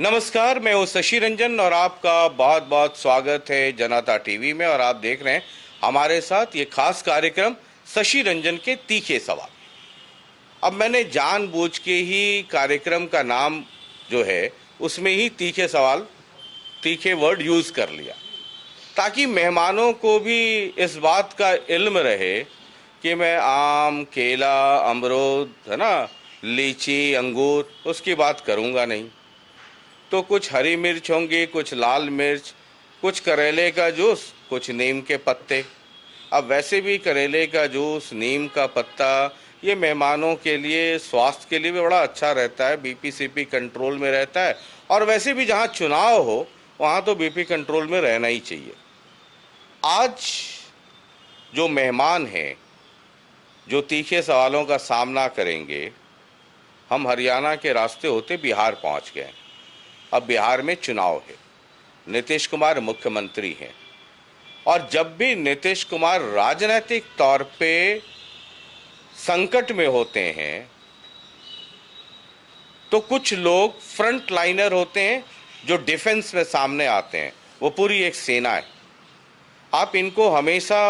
नमस्कार, मैं हूं शशि रंजन और आपका बहुत बहुत स्वागत है जनता टीवी में। और आप देख रहे हैं हमारे साथ ये खास कार्यक्रम शशि रंजन के तीखे सवाल। अब मैंने जानबूझ के ही कार्यक्रम का नाम जो है उसमें ही तीखे सवाल, तीखे वर्ड यूज कर लिया, ताकि मेहमानों को भी इस बात का इल्म रहे कि मैं आम, केला, अमरूद, है ना, लीची, अंगूर उसकी बात करूंगा नहीं। तो कुछ हरी मिर्च होंगी, कुछ लाल मिर्च, कुछ करेले का जूस, कुछ नीम के पत्ते। अब वैसे भी करेले का जूस, नीम का पत्ता ये मेहमानों के लिए, स्वास्थ्य के लिए भी बड़ा अच्छा रहता है, बीपी सीपी कंट्रोल में रहता है। और वैसे भी जहाँ चुनाव हो वहाँ तो बीपी कंट्रोल में रहना ही चाहिए। आज जो मेहमान हैं जो तीखे सवालों का सामना करेंगे, हम हरियाणा के रास्ते होते बिहार पहुँच गए। अब बिहार में चुनाव है, नीतीश कुमार मुख्यमंत्री हैं, और जब भी नीतीश कुमार राजनीतिक तौर पे संकट में होते हैं तो कुछ लोग फ्रंट लाइनर होते हैं जो डिफेंस में सामने आते हैं। वो पूरी एक सेना है। आप इनको हमेशा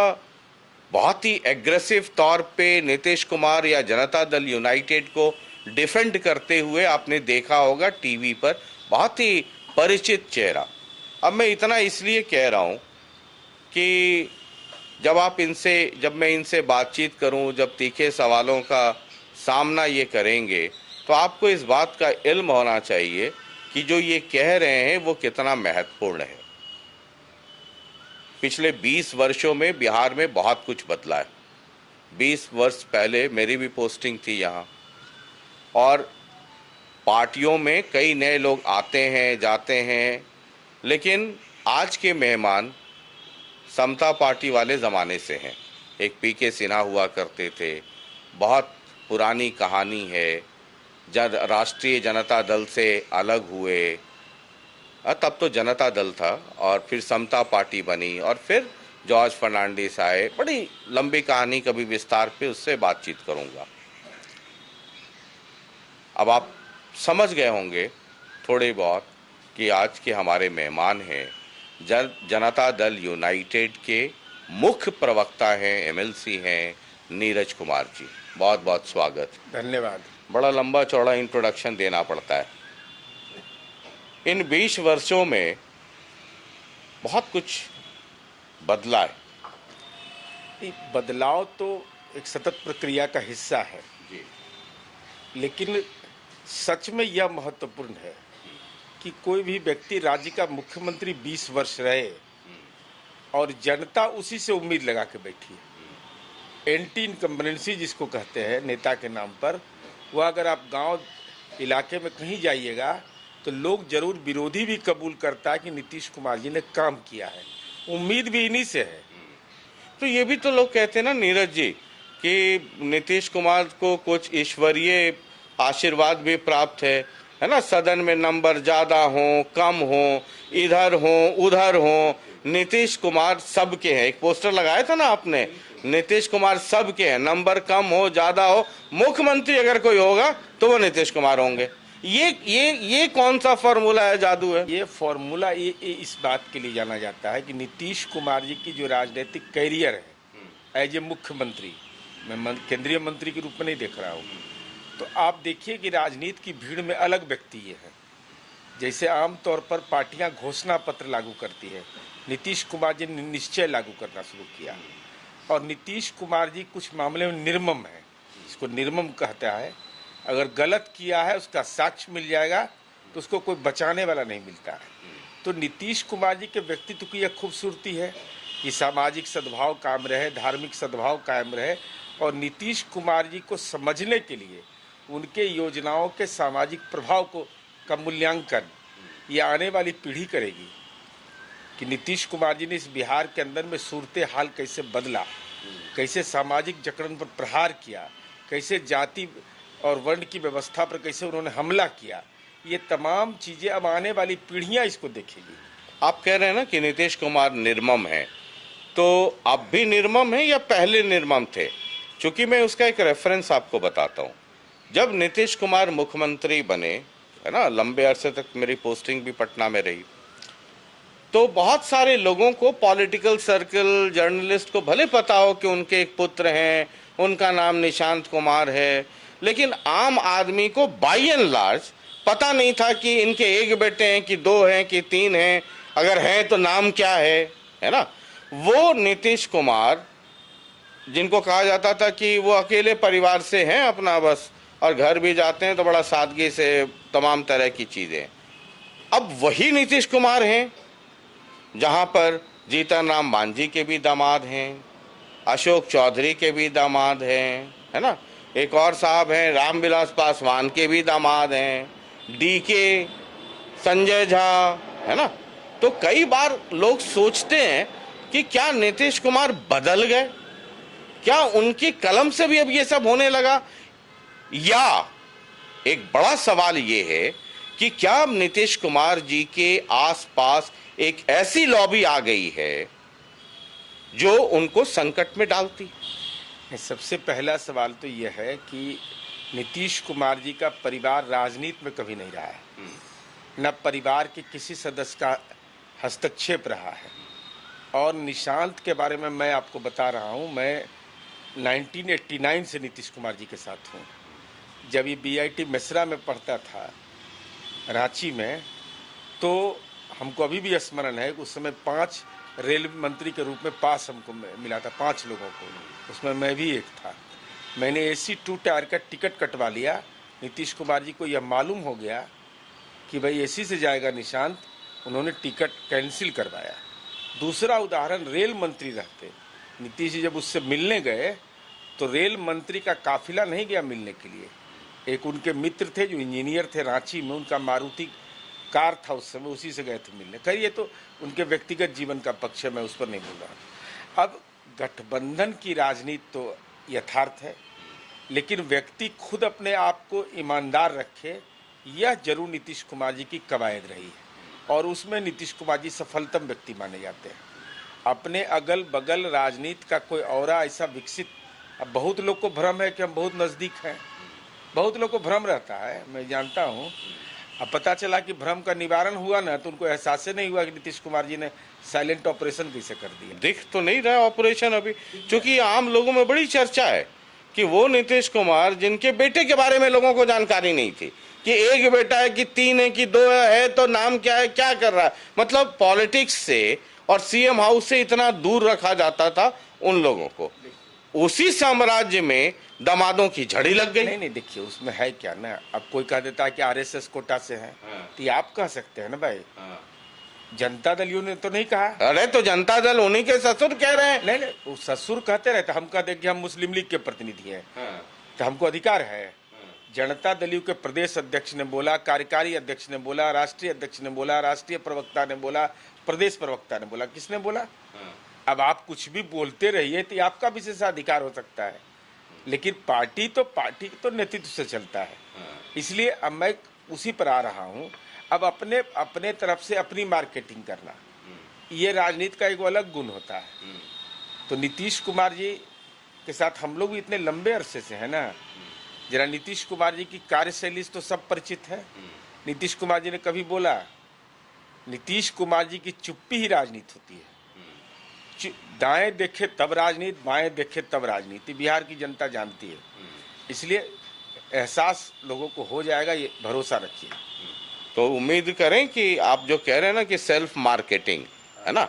बहुत ही एग्रेसिव तौर पे नीतीश कुमार या जनता दल यूनाइटेड को डिफेंड करते हुए आपने देखा होगा टीवी पर, बहुत ही परिचित चेहरा। अब मैं इतना इसलिए कह रहा हूं कि जब मैं इनसे बातचीत करूं, जब तीखे सवालों का सामना ये करेंगे, तो आपको इस बात का इल्म होना चाहिए कि जो ये कह रहे हैं वो कितना महत्वपूर्ण है। पिछले 20 वर्षों में बिहार में बहुत कुछ बदला है। 20 वर्ष पहले मेरी भी पोस्टिंग थी यहाँ, और पार्टियों में कई नए लोग आते हैं जाते हैं, लेकिन आज के मेहमान समता पार्टी वाले ज़माने से हैं। एक पीके सिन्हा हुआ करते थे, बहुत पुरानी कहानी है। जब राष्ट्रीय जनता दल से अलग हुए, तब तो जनता दल था और फिर समता पार्टी बनी, और फिर जॉर्ज फर्नांडिस आए। बड़ी लंबी कहानी, कभी विस्तार पे उससे बातचीत करूंगा। अब आप समझ गए होंगे थोड़े बहुत कि आज के हमारे मेहमान हैं जनता दल यूनाइटेड के मुख्य प्रवक्ता हैं, एमएलसी हैं नीरज कुमार जी। बहुत बहुत स्वागत। धन्यवाद। बड़ा लंबा चौड़ा इंट्रोडक्शन देना पड़ता है। इन 20 वर्षों में बहुत कुछ बदला है। बदलाव तो एक सतत प्रक्रिया का हिस्सा है जी। लेकिन सच में यह महत्वपूर्ण है कि कोई भी व्यक्ति राज्य का मुख्यमंत्री 20 वर्ष रहे और जनता उसी से उम्मीद लगा के बैठी है। एंटी इनकम्बेंसी जिसको कहते हैं नेता के नाम पर, वह अगर आप गांव इलाके में कहीं जाइएगा तो लोग जरूर विरोधी भी कबूल करता है कि नीतीश कुमार जी ने काम किया है। उम्मीद भी इन्हीं से है। तो ये भी तो लोग कहते हैं ना नीरज जी कि नीतीश कुमार को कुछ ईश्वरीय आशीर्वाद भी प्राप्त है ना। सदन में नंबर ज्यादा हो कम हो, इधर हो उधर हो, नीतीश कुमार सबके हैं। एक पोस्टर लगाया था ना आपने, नीतीश कुमार सबके हैं, नंबर कम हो ज्यादा हो, मुख्यमंत्री अगर कोई होगा तो वो नीतीश कुमार होंगे। ये कौन सा फॉर्मूला है, जादू है? ये फॉर्मूला ये इस बात के लिए जाना जाता है कि नीतीश कुमार जी की जो राजनीतिक कैरियर है एज ए मुख्यमंत्री, मैं केंद्रीय मंत्री के रूप में नहीं देख रहा हूँ, तो आप देखिए कि राजनीति की भीड़ में अलग व्यक्ति ये है। जैसे आमतौर पर पार्टियां घोषणा पत्र लागू करती है, नीतीश कुमार जी ने निश्चय लागू करना शुरू किया। और नीतीश कुमार जी कुछ मामले में निर्मम है, इसको निर्मम कहता है। अगर गलत किया है उसका साक्ष्य मिल जाएगा तो उसको कोई बचाने वाला नहीं मिलता है। तो नीतीश कुमार जी के व्यक्तित्व की यह खूबसूरती है कि सामाजिक सद्भाव कायम रहे, धार्मिक सद्भाव कायम रहे। और नीतीश कुमार जी को समझने के लिए उनके योजनाओं के सामाजिक प्रभाव का मूल्यांकन ये आने वाली पीढ़ी करेगी कि नीतीश कुमार जी ने इस बिहार के अंदर में सूरत हाल कैसे बदला, कैसे सामाजिक जकड़न पर प्रहार किया, कैसे जाति और वर्ण की व्यवस्था पर कैसे उन्होंने हमला किया। ये तमाम चीज़ें अब आने वाली पीढ़ियां इसको देखेगी। आप कह रहे हैं ना कि नीतीश कुमार निर्मम है, तो अब भी निर्मम है या पहले निर्मम थे? क्योंकि मैं उसका एक रेफरेंस आपको बताता हूँ। जब नीतीश कुमार मुख्यमंत्री बने है ना, लंबे अरसे तक मेरी पोस्टिंग भी पटना में रही। तो बहुत सारे लोगों को, पॉलिटिकल सर्कल, जर्नलिस्ट को भले पता हो कि उनके एक पुत्र हैं, उनका नाम निशांत कुमार है, लेकिन आम आदमी को बाय एंड लार्ज पता नहीं था कि इनके एक बेटे हैं कि दो हैं कि तीन हैं, अगर हैं तो नाम क्या है ना। वो नीतीश कुमार, जिनको कहा जाता था कि वो अकेले परिवार से हैं अपना बस, और घर भी जाते हैं तो बड़ा सादगी से तमाम तरह की चीज़ें, अब वही नीतीश कुमार हैं जहां पर जीतन राम मांझी के भी दामाद हैं, अशोक चौधरी के भी दामाद हैं, है ना, एक और साहब हैं रामविलास पासवान के भी दामाद हैं, डीके, संजय झा, है ना। तो कई बार लोग सोचते हैं कि क्या नीतीश कुमार बदल गए, क्या उनकी कलम से भी अब ये सब होने लगा, या एक बड़ा सवाल ये है कि क्या अब नीतीश कुमार जी के आसपास एक ऐसी लॉबी आ गई है जो उनको संकट में डालती। सबसे पहला सवाल तो यह है कि नीतीश कुमार जी का परिवार राजनीति में कभी नहीं रहा है, न परिवार के किसी सदस्य का हस्तक्षेप रहा है। और निशांत के बारे में मैं आपको बता रहा हूं, मैं 1989 से नीतीश कुमार जी के साथ हूं। जब ये बीआईटी मिश्रा में पढ़ता था रांची में, तो हमको अभी भी स्मरण है कि उस समय 5 रेल मंत्री के रूप में पास हमको मिला था, 5 लोगों को, उसमें मैं भी एक था। मैंने AC 2 टायर का टिकट कटवा लिया। नीतीश कुमार जी को यह मालूम हो गया कि भाई AC से जाएगा निशांत, उन्होंने टिकट कैंसिल करवाया। दूसरा उदाहरण, रेल मंत्री रहते, नीतीश जी जब उससे मिलने गए तो रेल मंत्री का काफिला नहीं गया मिलने के लिए, एक उनके मित्र थे जो इंजीनियर थे रांची में, उनका मारुति कार था उस समय, उसी से गए थे मिलने। खैर ये तो उनके व्यक्तिगत जीवन का पक्ष है, मैं उस पर नहीं बोल रहा। अब गठबंधन की राजनीति तो यथार्थ है, लेकिन व्यक्ति खुद अपने आप को ईमानदार रखे, यह जरूर नीतीश कुमार जी की कवायद रही है, और उसमें नीतीश कुमार जी सफलतम व्यक्ति माने जाते हैं। अपने अगल बगल राजनीति का कोई औरा ऐसा विकसित, अब बहुत लोग को भ्रम है कि हम बहुत नज़दीक हैं, बहुत लोग को भ्रम रहता है, मैं जानता हूँ। अब पता चला कि भ्रम का निवारण हुआ ना, तो उनको एहसास नहीं हुआ कि नीतीश कुमार जी ने साइलेंट ऑपरेशन कैसे कर दिया। दिख तो नहीं रहा ऑपरेशन अभी, क्योंकि आम लोगों में बड़ी चर्चा है कि वो नीतीश कुमार जिनके बेटे के बारे में लोगों को जानकारी नहीं थी कि एक बेटा है कि 3 है कि 2 है, तो नाम क्या है, क्या कर रहा है, मतलब पॉलिटिक्स से और सीएम हाउस से इतना दूर रखा जाता था उन लोगों को। उसी साम्राज्य में दामादों की झड़ी लग गई। नहीं, देखिए उसमें है क्या ना, अब कोई कह देता है कि RSS कोटा से है, तो ये आप कह सकते हैं ना भाई, जनता दल ने तो नहीं कहा। अरे तो जनता दल उन्हीं के ससुर कह रहे हैं। नहीं, वो ससुर कहते रहते, हम कहते कि हम मुस्लिम लीग के प्रतिनिधि हैं, तो हमको अधिकार है। जनता दल के प्रदेश अध्यक्ष ने बोला, कार्यकारी अध्यक्ष ने बोला, राष्ट्रीय अध्यक्ष ने बोला, राष्ट्रीय प्रवक्ता ने बोला, प्रदेश प्रवक्ता ने बोला, किसने बोला? अब आप कुछ भी बोलते रहिए तो आपका विशेषाधिकार हो सकता है, लेकिन पार्टी तो नेतृत्व से चलता है। इसलिए अब मैं उसी पर आ रहा हूँ। अब अपने तरफ से अपनी मार्केटिंग करना, ये राजनीति का एक अलग गुण होता है। तो नीतीश कुमार जी के साथ हम लोग भी इतने लंबे अरसे से हैं ना, जरा नीतीश कुमार जी की कार्यशैली तो सब परिचित है। नीतीश कुमार जी ने कभी बोला, नीतीश कुमार जी की चुप्पी ही राजनीति होती है। दाएं देखे तब राजनीति, बाएं देखे तब राजनीति, बिहार की जनता जानती है। इसलिए एहसास लोगों को हो जाएगा, ये भरोसा रखिए। तो उम्मीद करें कि आप जो कह रहे हैं ना कि सेल्फ मार्केटिंग है ना,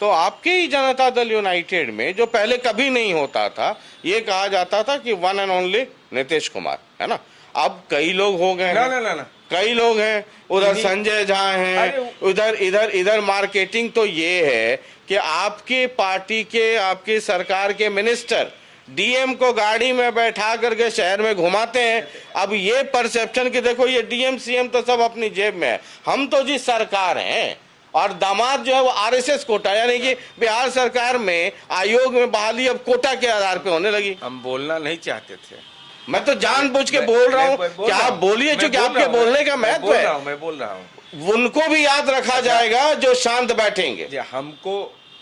तो आपके ही जनता दल यूनाइटेड में जो पहले कभी नहीं होता था, ये कहा जाता था कि one and only Nitish Kumar है ना, अब कई लोग हो गए। ना, कई लोग हैं, उधर संजय झा हैं, इधर मार्केटिंग तो ये है कि आपकी पार्टी के, आपकी सरकार के मिनिस्टर डीएम को गाड़ी में बैठा करके शहर में घुमाते हैं। अब ये परसेप्शन कि देखो ये डीएम सीएम तो सब अपनी जेब में है, हम तो जी सरकार हैं, और दामाद जो है वो RSS कोटा, यानी कि बिहार सरकार में आयोग में बहाली अब कोटा के आधार पे होने लगी। हम बोलना नहीं चाहते थे, मैं तो जानबूझ के बोल रहा हूँ कि आप बोलिए, क्योंकि आपके बोलने का महत्व है। मैं बोल रहा हूँ, उनको भी याद रखा जाएगा जो शांत बैठेंगे। हमको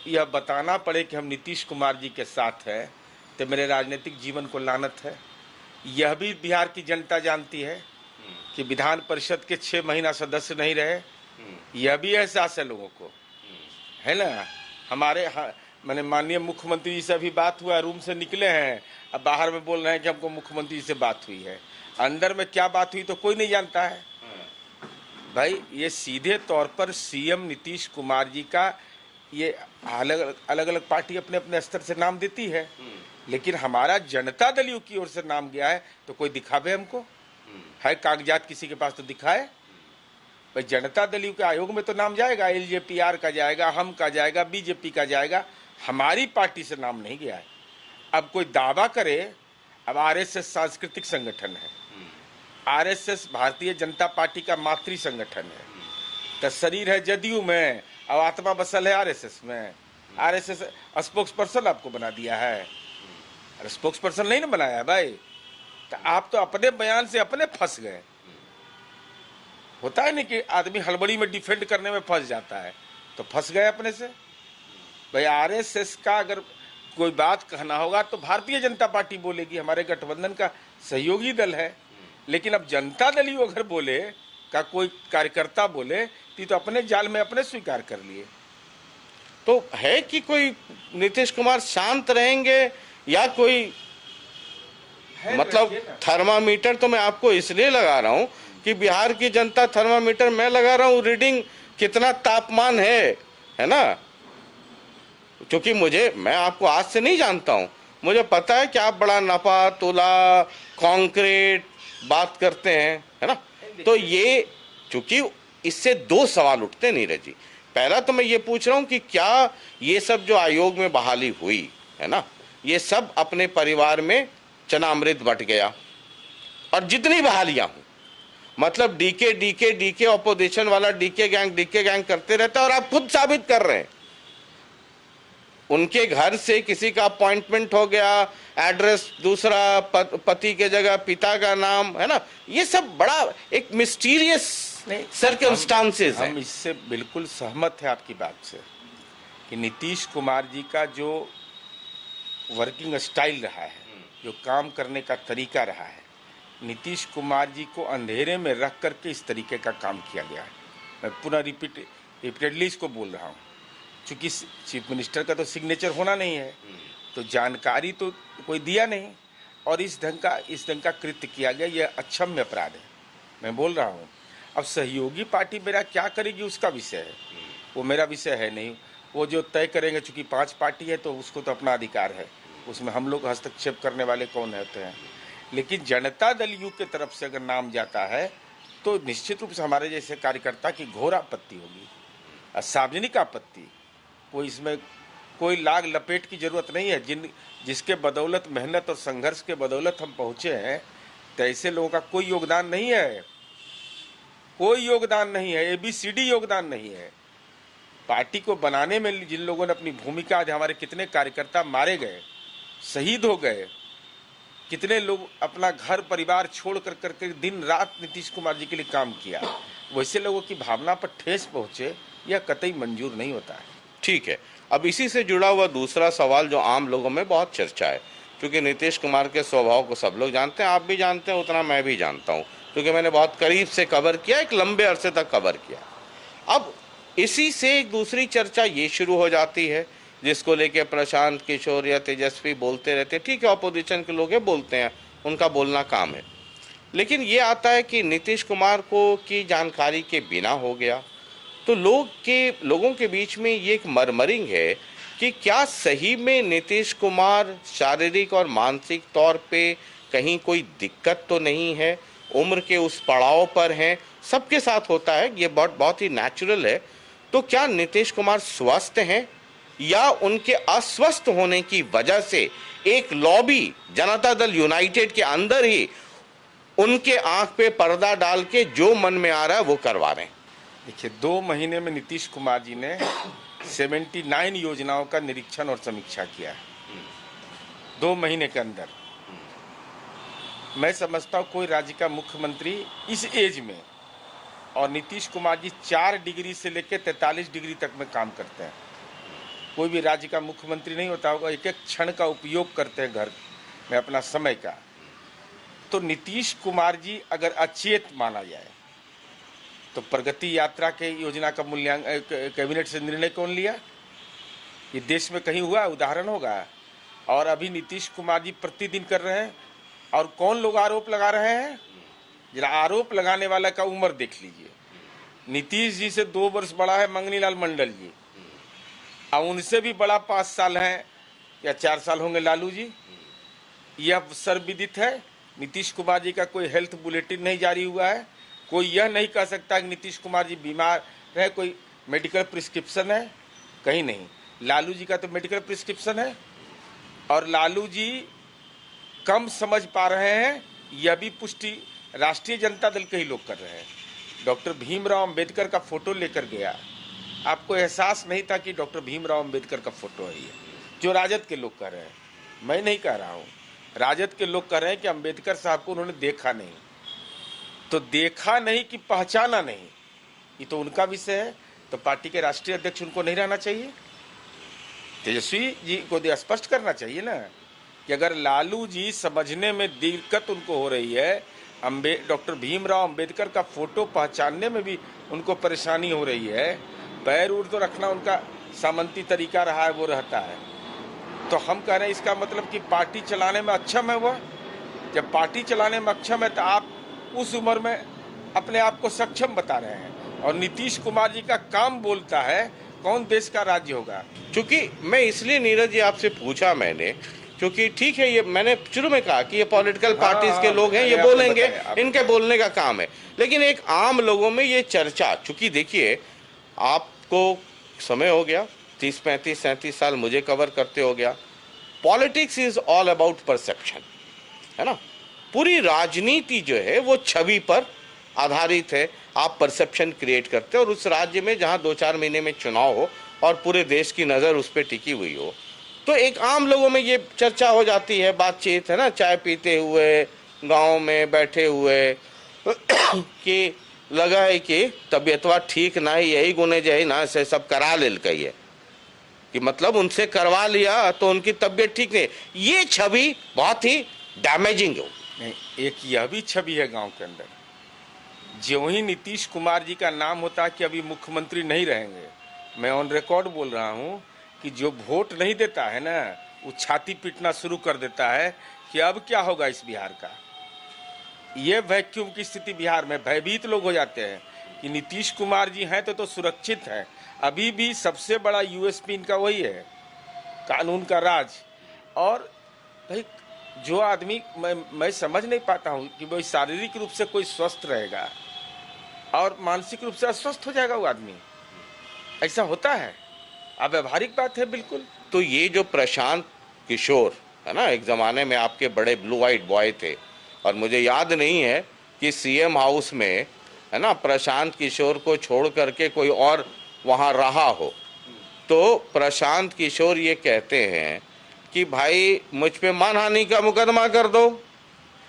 यह बताना पड़े कि हम नीतीश कुमार जी के साथ है तो मेरे राजनीतिक जीवन को लानत है। यह भी बिहार की जनता जानती है कि विधान परिषद के 6 महीना सदस्य नहीं रहे, यह भी एहसास है लोगों को, है ना। हमारे मैंने माननीय मुख्यमंत्री जी से अभी बात हुआ, रूम से निकले हैं, अब बाहर में बोल रहे हैं कि हमको मुख्यमंत्री जी से बात हुई है। अंदर में क्या बात हुई तो कोई नहीं जानता है भाई। ये सीधे तौर पर सीएम नीतीश कुमार जी का, ये अलग अलग पार्टी अपने अपने स्तर से नाम देती है, लेकिन हमारा जनता दल यू की ओर से नाम गया है तो कोई दिखावे हमको, है कागजात किसी के पास तो दिखाए भाई। जनता दल यू के आयोग में तो नाम जाएगा, एलजेपीआर का जाएगा, हम का जाएगा, बीजेपी का जाएगा, हमारी पार्टी से नाम नहीं गया है। अब कोई दावा करे, अब आरएसएस सांस्कृतिक संगठन है, आरएसएस भारतीय जनता पार्टी का मातृ संगठन है, तो शरीर है जदयू में और आत्मा बसल है आरएसएस में। आरएसएस स्पोक्स पर्सन आपको बना दिया है, अरे स्पोक्स पर्सन नहीं ना बनाया है भाई। तो आप तो अपने बयान से अपने फंस गए। होता है नहीं कि आदमी हड़बड़ी में डिफेंड करने में फंस जाता है, तो फंस गए अपने से भाई। आरएसएस का अगर कोई बात कहना होगा तो भारतीय जनता पार्टी बोलेगी, हमारे गठबंधन का सहयोगी दल है। लेकिन अब जनता दल यू अगर बोले का कोई कार्यकर्ता बोले तो अपने जाल में अपने स्वीकार कर लिए। तो है कि कोई नीतीश कुमार शांत रहेंगे या कोई, मतलब थर्मामीटर तो मैं आपको इसलिए लगा रहा हूं कि बिहार की जनता, थर्मामीटर मैं लगा रहा हूं रीडिंग कितना तापमान है ना। क्योंकि मैं आपको आज से नहीं जानता हूं, मुझे पता है कि आप बड़ा नपा तुला कॉन्क्रीट बात करते हैं, है ना। तो ये, चूंकि इससे दो सवाल उठते हैं नीरज जी। पहला तो मैं ये पूछ रहा हूं कि क्या ये सब जो आयोग में बहाली हुई है ना, ये सब अपने परिवार में चनामृत बट गया, और जितनी बहालियां हूं, मतलब डीके ऑपोजिशन वाला डीके गैंग करते रहता है, और आप खुद साबित कर रहे हैं। उनके घर से किसी का अपॉइंटमेंट हो गया, एड्रेस दूसरा, पति के जगह पिता का नाम, है ना। ये सब बड़ा एक मिस्टीरियस सर्कमस्टांसेस हैं। हम इससे बिल्कुल सहमत है आपकी बात से कि नीतीश कुमार जी का जो वर्किंग स्टाइल रहा है, जो काम करने का तरीका रहा है, नीतीश कुमार जी को अंधेरे में रख करके इस तरीके का काम किया गया है। मैं पुनः रिपीटेडली इसको बोल रहा हूँ, क्योंकि चीफ मिनिस्टर का तो सिग्नेचर होना नहीं है, तो जानकारी तो कोई दिया नहीं, और इस ढंग का कृत्य किया गया। यह अक्षम्य अपराध है, मैं बोल रहा हूँ। अब सहयोगी पार्टी मेरा क्या करेगी उसका विषय है, वो मेरा विषय है नहीं। वो जो तय करेंगे, चूंकि 5 पार्टी है तो उसको तो अपना अधिकार है, उसमें हम लोग हस्तक्षेप करने वाले कौन होते हैं। लेकिन जनता दल यू के तरफ से अगर नाम जाता है तो निश्चित रूप से हमारे जैसे कार्यकर्ता की घोर आपत्ति होगी, सार्वजनिक आपत्ति। कोई इसमें कोई लाग लपेट की जरूरत नहीं है। जिसके बदौलत, मेहनत और संघर्ष के बदौलत हम पहुंचे हैं, तो ऐसे लोगों का कोई योगदान नहीं है, कोई योगदान नहीं है, ABCD योगदान नहीं है। पार्टी को बनाने में जिन लोगों ने अपनी भूमिका, हमारे कितने कार्यकर्ता मारे गए, शहीद हो गए, कितने लोग अपना घर परिवार छोड़ करके दिन रात नीतीश कुमार जी के लिए काम किया, वैसे लोगों की भावना पर ठेस पहुंचे, यह कतई मंजूर नहीं होता है। ठीक है, अब इसी से जुड़ा हुआ दूसरा सवाल जो आम लोगों में बहुत चर्चा है, क्योंकि नीतीश कुमार के स्वभाव को सब लोग जानते हैं, आप भी जानते हैं, उतना मैं भी जानता हूं, क्योंकि मैंने बहुत करीब से कवर किया, एक लंबे अरसे तक कवर किया। अब इसी से एक दूसरी चर्चा ये शुरू हो जाती है, जिसको लेके प्रशांत किशोर या तेजस्वी बोलते रहते हैं। ठीक है, ऑपोजिशन के लोग बोलते हैं, उनका बोलना काम है। लेकिन ये आता है कि नीतीश कुमार को की जानकारी के बिना हो गया, तो लोगों के बीच में ये एक मरमरिंग है कि क्या सही में नीतीश कुमार शारीरिक और मानसिक तौर पे कहीं कोई दिक्कत तो नहीं है, उम्र के उस पड़ाव पर हैं, सबके साथ होता है, ये बहुत ही नेचुरल है। तो क्या नीतीश कुमार स्वस्थ हैं, या उनके अस्वस्थ होने की वजह से एक लॉबी जनता दल यूनाइटेड के अंदर ही उनके आंख पे पर्दा डाल के जो मन में आ रहा है वो करवा रहे हैं? देखिए, 2 महीने में नीतीश कुमार जी ने 79 योजनाओं का निरीक्षण और समीक्षा किया है, 2 महीने के अंदर। मैं समझता हूँ कोई राज्य का मुख्यमंत्री इस एज में, और नीतीश कुमार जी 4 डिग्री से लेकर 43 डिग्री तक में काम करते हैं, कोई भी राज्य का मुख्यमंत्री नहीं होता होगा। एक एक क्षण का उपयोग करते हैं घर में अपना समय का। तो नीतीश कुमार जी अगर अचेत माना जाए तो प्रगति यात्रा के योजना का मूल्यांकन कैबिनेट से निर्णय कौन लिया? ये देश में कहीं हुआ? उदाहरण होगा। और अभी नीतीश कुमार जी प्रतिदिन कर रहे हैं। और कौन लोग आरोप लगा रहे हैं? जरा आरोप लगाने वाला का उम्र देख लीजिए। नीतीश जी से 2 वर्ष बड़ा है मंगनी लाल मंडल जी, और उनसे भी बड़ा 5 साल है या 4 साल होंगे लालू जी। यह सर्वविदित है। नीतीश कुमार जी का कोई हेल्थ बुलेटिन नहीं जारी हुआ है। कोई यह नहीं कह सकता कि नीतीश कुमार जी बीमार है, कोई मेडिकल प्रिस्क्रिप्शन है, कहीं नहीं। लालू जी का तो मेडिकल प्रिस्क्रिप्शन है। और लालू जी कम समझ पा रहे हैं, यह भी पुष्टि राष्ट्रीय जनता दल के ही लोग कर रहे हैं। डॉक्टर भीमराव अंबेडकर का फोटो लेकर गया, आपको एहसास नहीं था कि डॉक्टर भीमराव अंबेडकर का फोटो है ये, जो राजद के लोग कह रहे हैं। मैं नहीं कह रहा हूँ, राजद के लोग कह रहे हैं कि अंबेडकर साहब को उन्होंने देखा नहीं। तो देखा नहीं कि पहचाना नहीं, ये तो उनका विषय है। तो पार्टी के राष्ट्रीय अध्यक्ष उनको नहीं रहना चाहिए? तेजस्वी जी को स्पष्ट करना चाहिए ना कि अगर लालू जी समझने में दिक्कत उनको हो रही है, डॉक्टर भीमराव अंबेडकर का फोटो पहचानने में भी उनको परेशानी हो रही है, पैर उड़ तो रखना उनका सामंती तरीका रहा है, वो रहता है। तो हम कह रहे हैं इसका मतलब कि पार्टी चलाने में अक्षम है वह। जब पार्टी चलाने में अक्षम है तो आप उस उम्र में अपने आप को सक्षम बता रहे हैं। और नीतीश कुमार जी का काम बोलता है, कौन देश का राज्य होगा? क्योंकि मैं इसलिए नीरज जी आपसे पूछा मैंने, क्योंकि ठीक है, ये मैंने शुरू में कहा कि ये पॉलिटिकल पार्टीज के लोग हैं, ये बोलेंगे, इनके बोलने का काम है। लेकिन एक आम लोगों में ये चर्चा, चूंकि देखिए आपको समय हो गया 30, 35, 37 साल, मुझे कवर करते हो गया। Politics is all about perception, है ना। पूरी राजनीति जो है वो छवि पर आधारित है। आप परसेप्शन क्रिएट करते हो, और उस राज्य में जहां 2-4 महीने में चुनाव हो और पूरे देश की नज़र उस पर टिकी हुई हो, तो एक आम लोगों में ये चर्चा हो जाती है, बातचीत, है ना, चाय पीते हुए, गांव में बैठे हुए कि लगा है कि तबीयतवा ठीक ना ही, यही गुने जाए ना से सब करा लेल कहिए, कि मतलब उनसे करवा लिया तो उनकी तबीयत ठीक नहीं। ये छवि बहुत ही डैमेजिंग है। नहीं, एक यह भी छवि है गांव के अंदर। जो ही नीतीश कुमार जी का नाम होता है कि अभी मुख्यमंत्री नहीं रहेंगे, मैं ऑन रिकॉर्ड बोल रहा हूं कि जो वोट नहीं देता है ना, वो छाती पीटना शुरू कर देता है कि अब क्या होगा इस बिहार का। ये वैक्यूम की स्थिति बिहार में, भयभीत लोग हो जाते हैं कि नीतीश कुमार जी हैं तो सुरक्षित हैं। अभी भी सबसे बड़ा यूएसपी इनका वही है, कानून का राज। और भाई जो आदमी, मैं समझ नहीं पाता हूँ कि वो शारीरिक रूप से कोई स्वस्थ रहेगा और मानसिक रूप से अस्वस्थ हो जाएगा वो आदमी। ऐसा होता है, अब व्यवहारिक बात है बिल्कुल। तो ये जो प्रशांत किशोर है ना, एक ज़माने में आपके बड़े ब्लू वाइट बॉय थे, और मुझे याद नहीं है कि सीएम हाउस में, है ना, प्रशांत किशोर को छोड़ करके कोई और वहाँ रहा हो। तो प्रशांत किशोर ये कहते हैं कि भाई मुझ पे मानहानि का मुकदमा कर दो,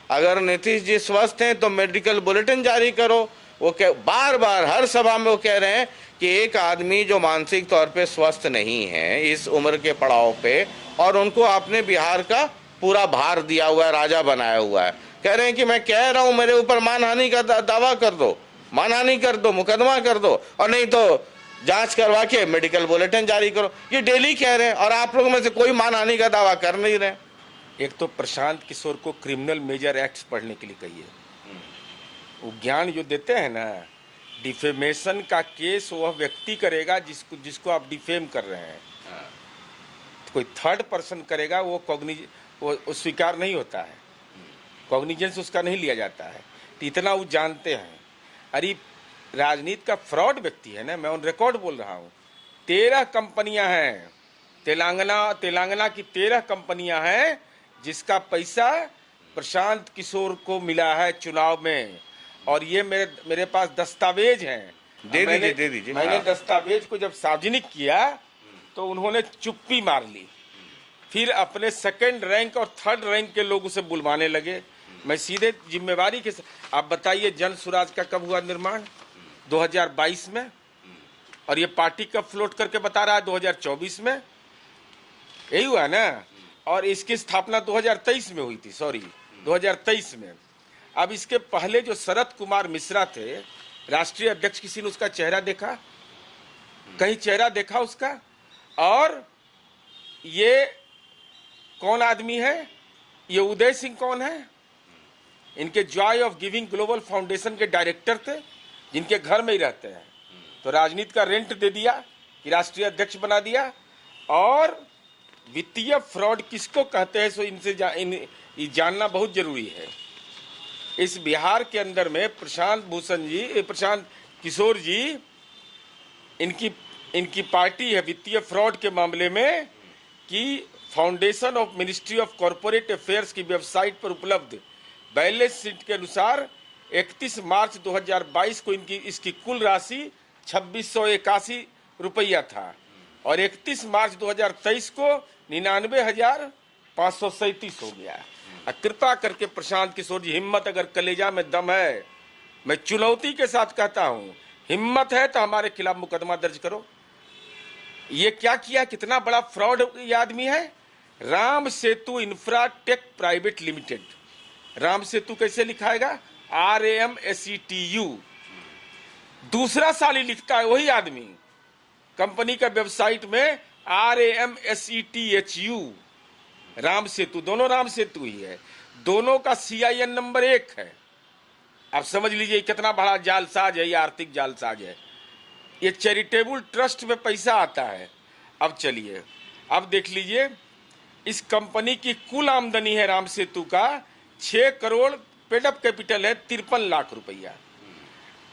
अगर नीतीश जी स्वस्थ हैं तो मेडिकल बुलेटिन जारी करो। वो बार बार हर सभा में वो कह रहे हैं कि एक आदमी जो मानसिक तौर पे स्वस्थ नहीं है इस उम्र के पड़ाव पे, और उनको आपने बिहार का पूरा भार दिया हुआ है, राजा बनाया हुआ है, कह रहे हैं कि मैं कह रहा हूं मेरे ऊपर मानहानि का दावा कर दो, मानहानि कर दो, मुकदमा कर दो, और नहीं तो जांच करवा के मेडिकल बुलेटिन जारी करो। ये डेली कह रहे हैं, और आप लोगों में से कोई मानहानि का दावा कर नहीं रहे। एक तो प्रशांत किशोर को क्रिमिनल मेजर एक्ट्स पढ़ने के लिए कहिए। वो ज्ञान जो देते हैं ना, डिफेमेशन का केस वह व्यक्ति करेगा जिसको आप डिफेम कर रहे हैं। तो कोई थर्ड पर्सन करेगा, वो स्वीकार नहीं होता है, कॉग्निजेंस उसका नहीं लिया जाता है। तो इतना वो जानते हैं। अरे राजनीति का फ्रॉड व्यक्ति है ना, मैं ऑन रिकॉर्ड बोल रहा हूँ। 13 कंपनियां हैं तेलंगाना की 13 कंपनियां हैं जिसका पैसा प्रशांत किशोर को मिला है चुनाव में। और ये मेरे पास दस्तावेज हैं। दे दीजिए। मैंने दस्तावेज को जब सार्वजनिक किया तो उन्होंने चुप्पी मार ली। फिर अपने सेकंड रैंक और थर्ड रैंक के लोग उसे बुलवाने लगे। मैं सीधे जिम्मेवारी के, आप बताइए जन सुराज का कब हुआ निर्माण? 2022 में। और ये पार्टी कब फ्लोट करके बता रहा है? 2024 में। यही हुआ ना। और इसकी स्थापना 2023 में हुई थी, 2023 में। अब इसके पहले जो शरद कुमार मिश्रा थे राष्ट्रीय अध्यक्ष, किसी ने उसका चेहरा देखा? कहीं चेहरा देखा उसका? और ये कौन आदमी है? ये उदय सिंह कौन है? इनके Joy of giving global foundation के डायरेक्टर थे, जिनके घर में ही रहते हैं। तो राजनीति का रेंट दे दिया कि राष्ट्रीय अध्यक्ष बना दिया। और वित्तीय फ्रॉड किसको कहते हैं, सो इनसे जानना बहुत जरूरी है। इस बिहार के अंदर में प्रशांत किशोर जी, इनकी पार्टी है वित्तीय फ्रॉड के मामले में कि foundation of ministry of corporate affairs की वेबसाइट पर उपलब्ध बैलेंस शीट के अनुसार 31 मार्च 2022 को इसकी कुल राशि 2681 रुपया था और 31 मार्च 2023 को 99,537 हो गया। कृपा करके प्रशांत किशोर जी, हिम्मत अगर कलेजा में दम है, मैं चुनौती के साथ कहता हूं, हिम्मत है तो हमारे खिलाफ मुकदमा दर्ज करो। ये क्या किया, कितना बड़ा फ्रॉड ये आदमी है। Ram Setu Infratech private limited, Ram Setu कैसे लिखाएगा? RAMSETU। दूसरा साल ही लिखता है वही आदमी कंपनी का वेबसाइट में RAMSETHU, राम सेतु। दोनों राम सेतु ही है, दोनों का CIN नंबर 1 है। आप समझ लीजिए कितना बड़ा जालसाज है, ये आर्थिक जालसाज है। ये चैरिटेबल ट्रस्ट में पैसा आता है। अब चलिए, अब देख लीजिए, इस कंपनी की कुल आमदनी है राम सेतु का 6 करोड़, पेडअप कैपिटल है 53 लाख रुपया,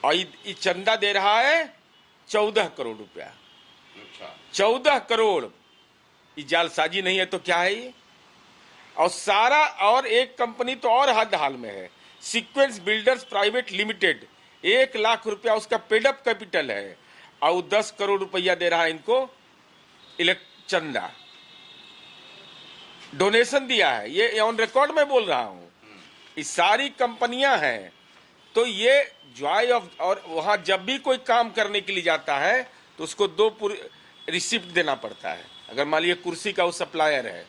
और ये चंदा दे रहा है 14 करोड़ रुपया। 14 करोड़। ये जालसाजी नहीं है तो क्या है ये? और सारा, और एक कंपनी तो और हद हाल में है, sequence builders private limited, 1 lakh रुपया उसका पेडअप कैपिटल है और 10 करोड़ रुपया दे रहा है इनको चंदा, डोनेशन दिया है। ये ऑन रिकॉर्ड में बोल रहा हूं, ये सारी कंपनियां हैं। तो ये जॉय ऑफ, और वहां जब भी कोई काम करने के लिए जाता है तो उसको 2 रिसिप्ट देना पड़ता है। अगर मान लीजिए कुर्सी का वो सप्लायर है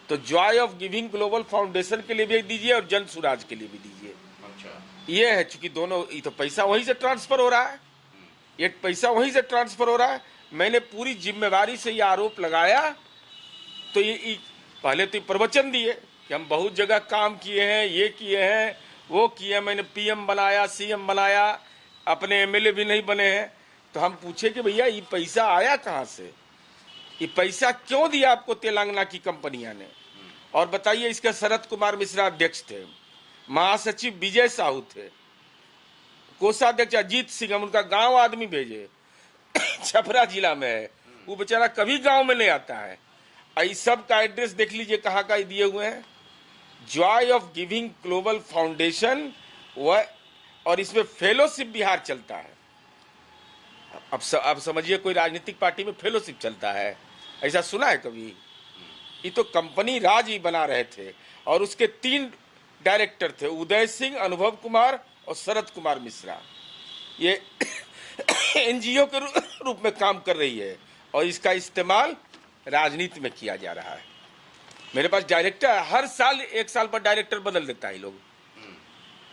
तो Joy of giving global foundation के लिए भी दीजिए और जन सुराज के लिए भी दीजिए। अच्छा। ये है, चूंकि दोनों, ये तो पैसा वहीं से ट्रांसफर हो रहा है, ये पैसा वहीं से ट्रांसफर हो रहा है। मैंने पूरी जिम्मेवारी से ये आरोप लगाया तो ये पहले तो प्रवचन दिए कि हम बहुत जगह काम किए हैं, ये किए हैं, वो किए, मैंने PM बनाया, CM बनाया, अपने MLA भी नहीं बने हैं। तो हम पूछे कि भैया ये पैसा आया कहाँ से, ये पैसा क्यों दिया आपको तेलंगाना की कंपनियां ने? और बताइए, इसका शरद कुमार मिश्रा अध्यक्ष थे, महासचिव विजय साहू थे, कोषाध्यक्ष अजीत सिंह, हम उनका गांव आदमी भेजे, छपरा जिला में है, वो बेचारा कभी गांव में नहीं आता है। इस सब का एड्रेस देख लीजिए कहाँ का दिए हुए हैं, Joy of giving global foundation, और इसमें फेलोशिप बिहार चलता है। अब समझिए, कोई राजनीतिक पार्टी में फेलोशिप चलता है, ऐसा सुना है कभी? ये तो कंपनी राज ही बना रहे थे, और उसके 3 डायरेक्टर थे, उदय सिंह, अनुभव कुमार और शरद कुमार मिश्रा। ये NGO के रूप में काम कर रही है और इसका इस्तेमाल राजनीति में किया जा रहा है। मेरे पास डायरेक्टर हर साल 1 साल पर डायरेक्टर बदल देता है लोग।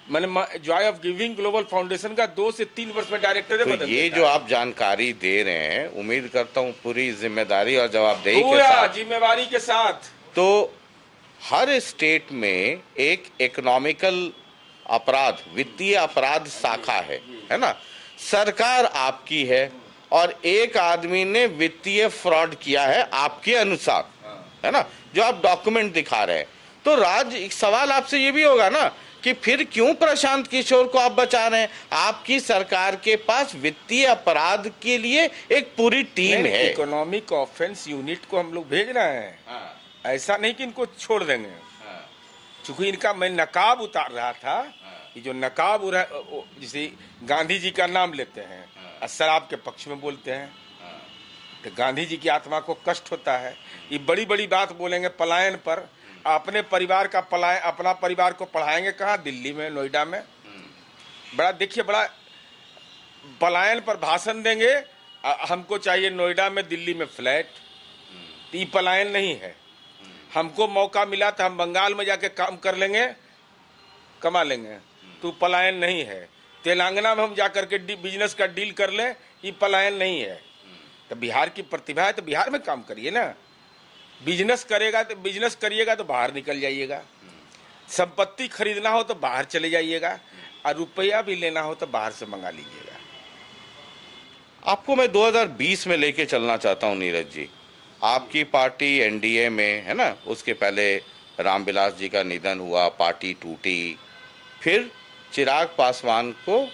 मैंने Joy of giving global foundation का 2 से 3 वर्ष में डायरेक्टर तो बदल ये जो आप जानकारी दे रहे हैं, उम्मीद करता हूँ पूरी जिम्मेदारी और जवाबदेही के पूरा साथ, जिम्मेवारी के साथ। तो हर स्टेट में एक इकोनॉमिकल अपराध, वित्तीय अपराध शाखा है ना? सरकार आपकी है और एक आदमी ने वित्तीय फ्रॉड किया है आपके अनुसार, है ना, जो आप डॉक्यूमेंट दिखा रहे हैं। तो एक सवाल आपसे ये भी होगा ना कि फिर क्यों प्रशांत किशोर को आप बचा रहे हैं? आपकी सरकार के पास वित्तीय अपराध के लिए एक पूरी टीम है। इकोनॉमिक ऑफेंस यूनिट को हम लोग भेज रहे हैं। ऐसा नहीं कि इनको छोड़ देंगे। चूंकि इनका मैं नकाब उतार रहा था, ये जो नकाब, जैसे गांधी जी का नाम लेते हैं और शराब के पक्ष में बोलते हैं, तो गांधी जी की आत्मा को कष्ट होता है। ये बड़ी बड़ी बात बोलेंगे पलायन पर, अपने परिवार का पलायन, अपना परिवार को पढ़ाएंगे कहाँ? दिल्ली में, नोएडा में। बड़ा देखिए, बड़ा पलायन पर भाषण देंगे, हमको चाहिए नोएडा में, दिल्ली में फ्लैट। ये पलायन नहीं है। हमको मौका मिला तो हम बंगाल में जाके काम कर लेंगे, कमा लेंगे। तो पलायन नहीं है। तेलंगाना में हम जाकर के बिजनेस का डील कर ले, ये पलायन नहीं है। तो बिहार की प्रतिभा है तो बिहार में काम करिए ना। बिजनेस करिएगा तो बाहर निकल जाइएगा। संपत्ति खरीदना हो तो बाहर चले जाइएगा, और रुपया भी लेना हो तो बाहर से मंगा लीजिएगा। आपको मैं 2020 में लेके चलना चाहता हूं नीरज जी। आपकी पार्टी एनडीए में है ना, उसके पहले रामविलास जी का निधन हुआ, पार्टी टूटी, फिर चिराग पासवान को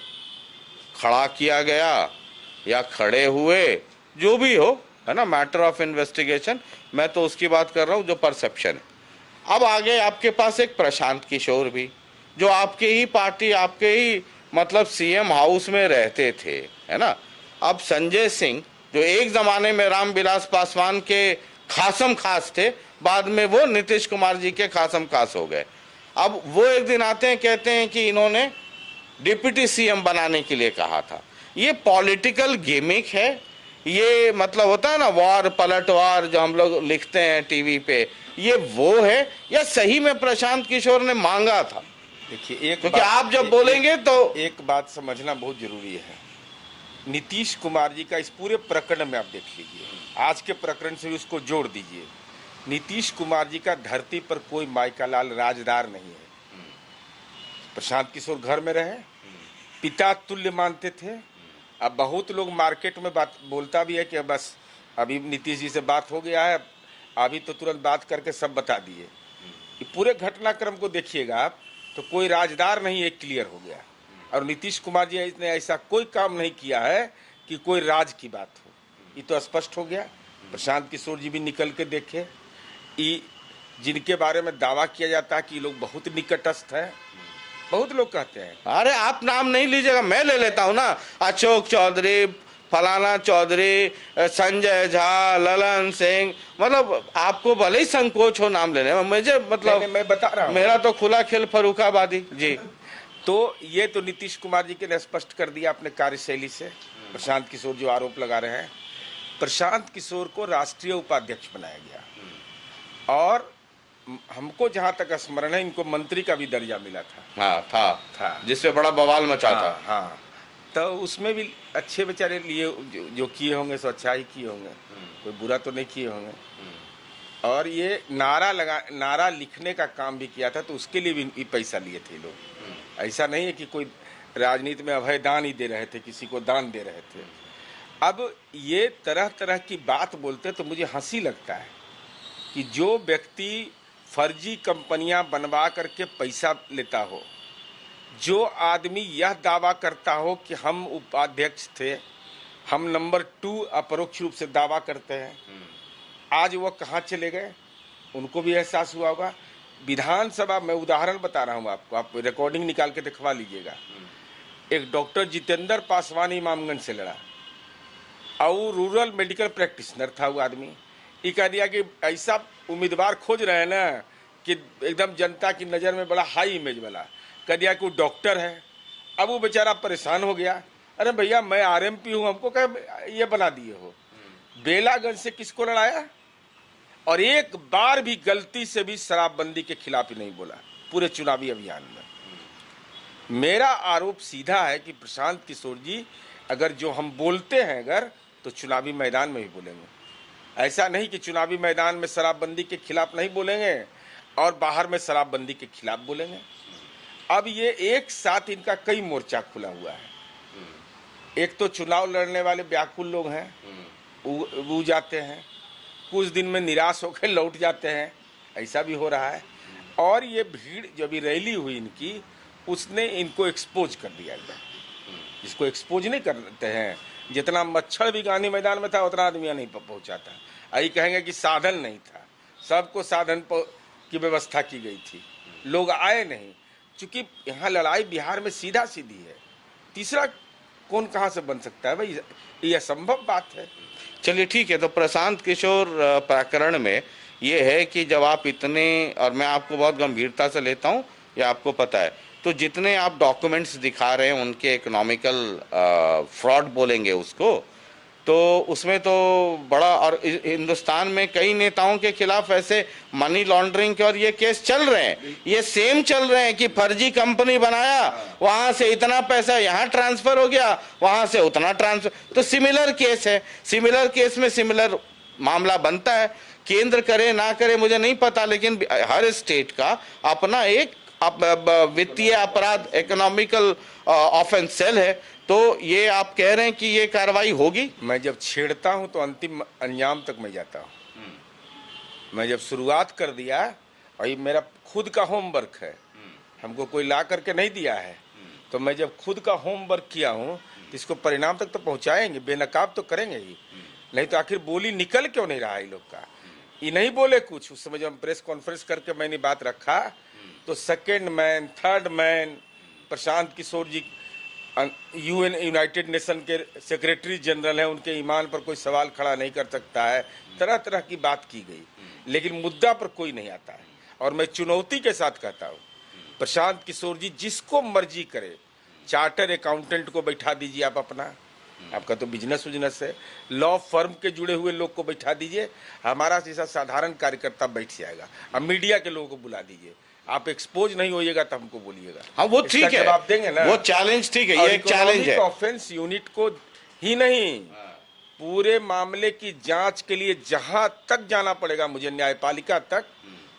खड़ा किया गया या खड़े हुए, जो भी हो, है ना, मैटर ऑफ इन्वेस्टिगेशन। मैं तो उसकी बात कर रहा हूँ जो परसेप्शन है। अब आगे आपके पास एक प्रशांत किशोर भी, जो आपके ही पार्टी, आपके ही मतलब सीएम हाउस में रहते थे, है ना। अब संजय सिंह, जो एक जमाने में रामविलास पासवान के खासम खास थे, बाद में वो नीतीश कुमार जी के खासम खास हो गए। अब वो एक दिन आते हैं, कहते हैं कि इन्होंने डिप्टी सीएम बनाने के लिए कहा था। ये पॉलिटिकल गेमिक है, ये मतलब होता है ना वार पलटवार जो हम लोग लिखते हैं टीवी पे, ये वो है या सही में प्रशांत किशोर ने मांगा था? देखिए, क्योंकि आप जब बोलेंगे तो एक बात समझना बहुत जरूरी है। नीतीश कुमार जी का इस पूरे प्रकरण में आप देख लीजिए, आज के प्रकरण से भी उसको जोड़ दीजिए। नीतीश कुमार जी का धरती पर कोई माइका लाल राजदार नहीं है। प्रशांत किशोर घर में रहे, पिता तुल्य मानते थे। अब बहुत लोग मार्केट में बात बोलता भी है कि बस अभी नीतीश जी से बात हो गया है, अभी तो तुरंत बात करके सब बता दिए। पूरे घटनाक्रम को देखिएगा आप, तो कोई राजदार नहीं, एक क्लियर हो गया। और नीतीश कुमार जी ने ऐसा कोई काम नहीं किया है कि कोई राज की बात हो, ये तो स्पष्ट हो गया। प्रशांत किशोर जी भी निकल के देखे, जिनके बारे में दावा किया जाता है कि लोग बहुत निकटस्थ हैं, बहुत लोग कहते हैं। अरे आप नाम नहीं लीजिएगा, मैं ले लेता हूँ ना। अशोक चौधरी, फलाना चौधरी, संजय झा, ललन सिंह, मतलब आपको भले ही संकोच हो नाम लेने में, मुझे मतलब मैं बता रहा हूँ, मेरा तो खुला खेल फर्रुखाबादी जी। तो ये तो नीतीश कुमार जी ने स्पष्ट कर दिया अपने कार्यशैली से। प्रशांत किशोर जो आरोप लगा रहे हैं, प्रशांत किशोर को राष्ट्रीय उपाध्यक्ष बनाया गया, और हमको जहां तक स्मरण है, इनको मंत्री का भी दर्जा मिला था। हाँ था जिससे बड़ा बवाल मचा था। हाँ, तो उसमें भी अच्छे बेचारे लिए, जो किए होंगे सो अच्छा ही किए होंगे, कोई बुरा तो नहीं किए होंगे। और ये नारा लिखने का काम भी किया था, तो उसके लिए भी पैसा लिए थे लोग। ऐसा नहीं है कि कोई राजनीति में अभय दान ही दे रहे थे, किसी को दान दे रहे थे। अब ये तरह तरह की बात बोलते तो मुझे हंसी लगता है कि जो व्यक्ति फर्जी कंपनियां बनवा करके पैसा लेता हो, जो आदमी यह दावा करता हो कि हम उपाध्यक्ष थे, हम नंबर 2 अपरोक्ष रूप से दावा करते हैं, आज वो कहाँ चले गए, उनको भी एहसास हुआ होगा। विधानसभा में उदाहरण बता रहा हूँ आपको, आप रिकॉर्डिंग निकाल के दिखवा लीजिएगा। एक डॉक्टर जितेंद्र पासवान इमामगंज से लड़ा, और रूरल मेडिकल प्रैक्टिशनर था वो आदमी। ये कह दिया कि ऐसा उम्मीदवार खोज रहे हैं ना कि एकदम जनता की नज़र में बड़ा हाई इमेज वाला, कह दिया कि वो डॉक्टर है। अब वो बेचारा परेशान हो गया, अरे भैया मैं आरएमपी हूँ, हमको कह ये बना दिए हो। बेलागंज से किसको लड़ाया, और एक बार भी गलती से भी शराबबंदी के खिलाफ ही नहीं बोला पूरे चुनावी अभियान में। मेरा आरोप सीधा है कि प्रशांत किशोर जी अगर जो हम बोलते हैं अगर, तो चुनावी मैदान में भी बोलेंगे। ऐसा नहीं कि चुनावी मैदान में शराबबंदी के खिलाफ नहीं बोलेंगे और बाहर में शराबबंदी के खिलाफ बोलेंगे। अब ये एक साथ इनका कई मोर्चा खुला हुआ है। एक तो चुनाव लड़ने वाले व्याकुल लोग हैं, वो जाते हैं, कुछ दिन में निराश होकर लौट जाते हैं, ऐसा भी हो रहा है। और ये भीड़ जो भी रैली हुई इनकी, उसने इनको एक्सपोज कर दिया एकदम। इसको एक्सपोज नहीं करते हैं, जितना मच्छर भी गांधी मैदान में था उतना आदमी नहीं पहुंचा था। यही कहेंगे कि साधन नहीं था, सबको साधन की व्यवस्था की गई थी, लोग आए नहीं। चूंकि यहाँ लड़ाई बिहार में सीधा सीधी है, तीसरा कौन कहाँ से बन सकता है भाई, ये असंभव बात है। चलिए ठीक है, तो प्रशांत किशोर प्रकरण में ये है कि जब आप इतने, और मैं आपको बहुत गंभीरता से लेता हूँ, ये आपको पता है, तो जितने आप डॉक्यूमेंट्स दिखा रहे हैं उनके इकोनॉमिकल फ्रॉड बोलेंगे उसको, तो उसमें तो बड़ा, और हिंदुस्तान में कई नेताओं के खिलाफ ऐसे मनी लॉन्ड्रिंग के और ये केस चल रहे हैं, ये सेम चल रहे हैं कि फर्जी कंपनी बनाया, वहां से इतना पैसा यहाँ ट्रांसफर हो गया, वहां से उतना ट्रांसफर, तो सिमिलर केस है, सिमिलर केस में सिमिलर मामला बनता है। केंद्र करे ना करे मुझे नहीं पता, लेकिन हर स्टेट का अपना एक वित्तीय अपराध, इकोनॉमिकल ऑफेंस सेल है। तो ये आप कह रहे हैं कि ये कार्रवाई होगी? मैं जब छेड़ता हूं तो अंतिम अंजाम तक मैं जाता हूं। मैं जब शुरुआत कर दिया, और ये मेरा खुद का होमवर्क है, हमको कोई ला करके नहीं दिया है, तो मैं जब खुद का होमवर्क किया हूं तो इसको परिणाम तक तो पहुंचाएंगे, बेनकाब तो करेंगे ही, नहीं तो आखिर बोली निकल क्यों नहीं रहा है लोग का। ये नहीं बोले कुछ, उस समय जब प्रेस कॉन्फ्रेंस करके मैंने बात रखा तो second man, third man, Prashant Kishor जी यूएन यूनाइटेड नेशन के सेक्रेटरी जनरल हैं, उनके ईमान पर कोई सवाल खड़ा नहीं कर सकता है, तरह तरह की बात की गई, लेकिन मुद्दा पर कोई नहीं आता है। और मैं चुनौती के साथ कहता हूँ, प्रशांत किशोर जी जिसको मर्जी करे, चार्टर अकाउंटेंट को बैठा दीजिए आप अपना, आपका तो बिजनेस उजनेस है, लॉ फर्म के जुड़े हुए लोग को बैठा दीजिए, हमारा जैसा साधारण कार्यकर्ता बैठ जाएगा, अब मीडिया के लोगों को बुला दीजिए, आप एक्सपोज नहीं होइएगा तो हमको बोलिएगा। हाँ वो ठीक है, जवाब देंगे ना, वो चैलेंज ठीक है, ये एक चैलेंज है। ऑफेंस यूनिट को ही नहीं, पूरे मामले की जांच के लिए जहां तक जाना पड़ेगा मुझे, न्यायपालिका तक,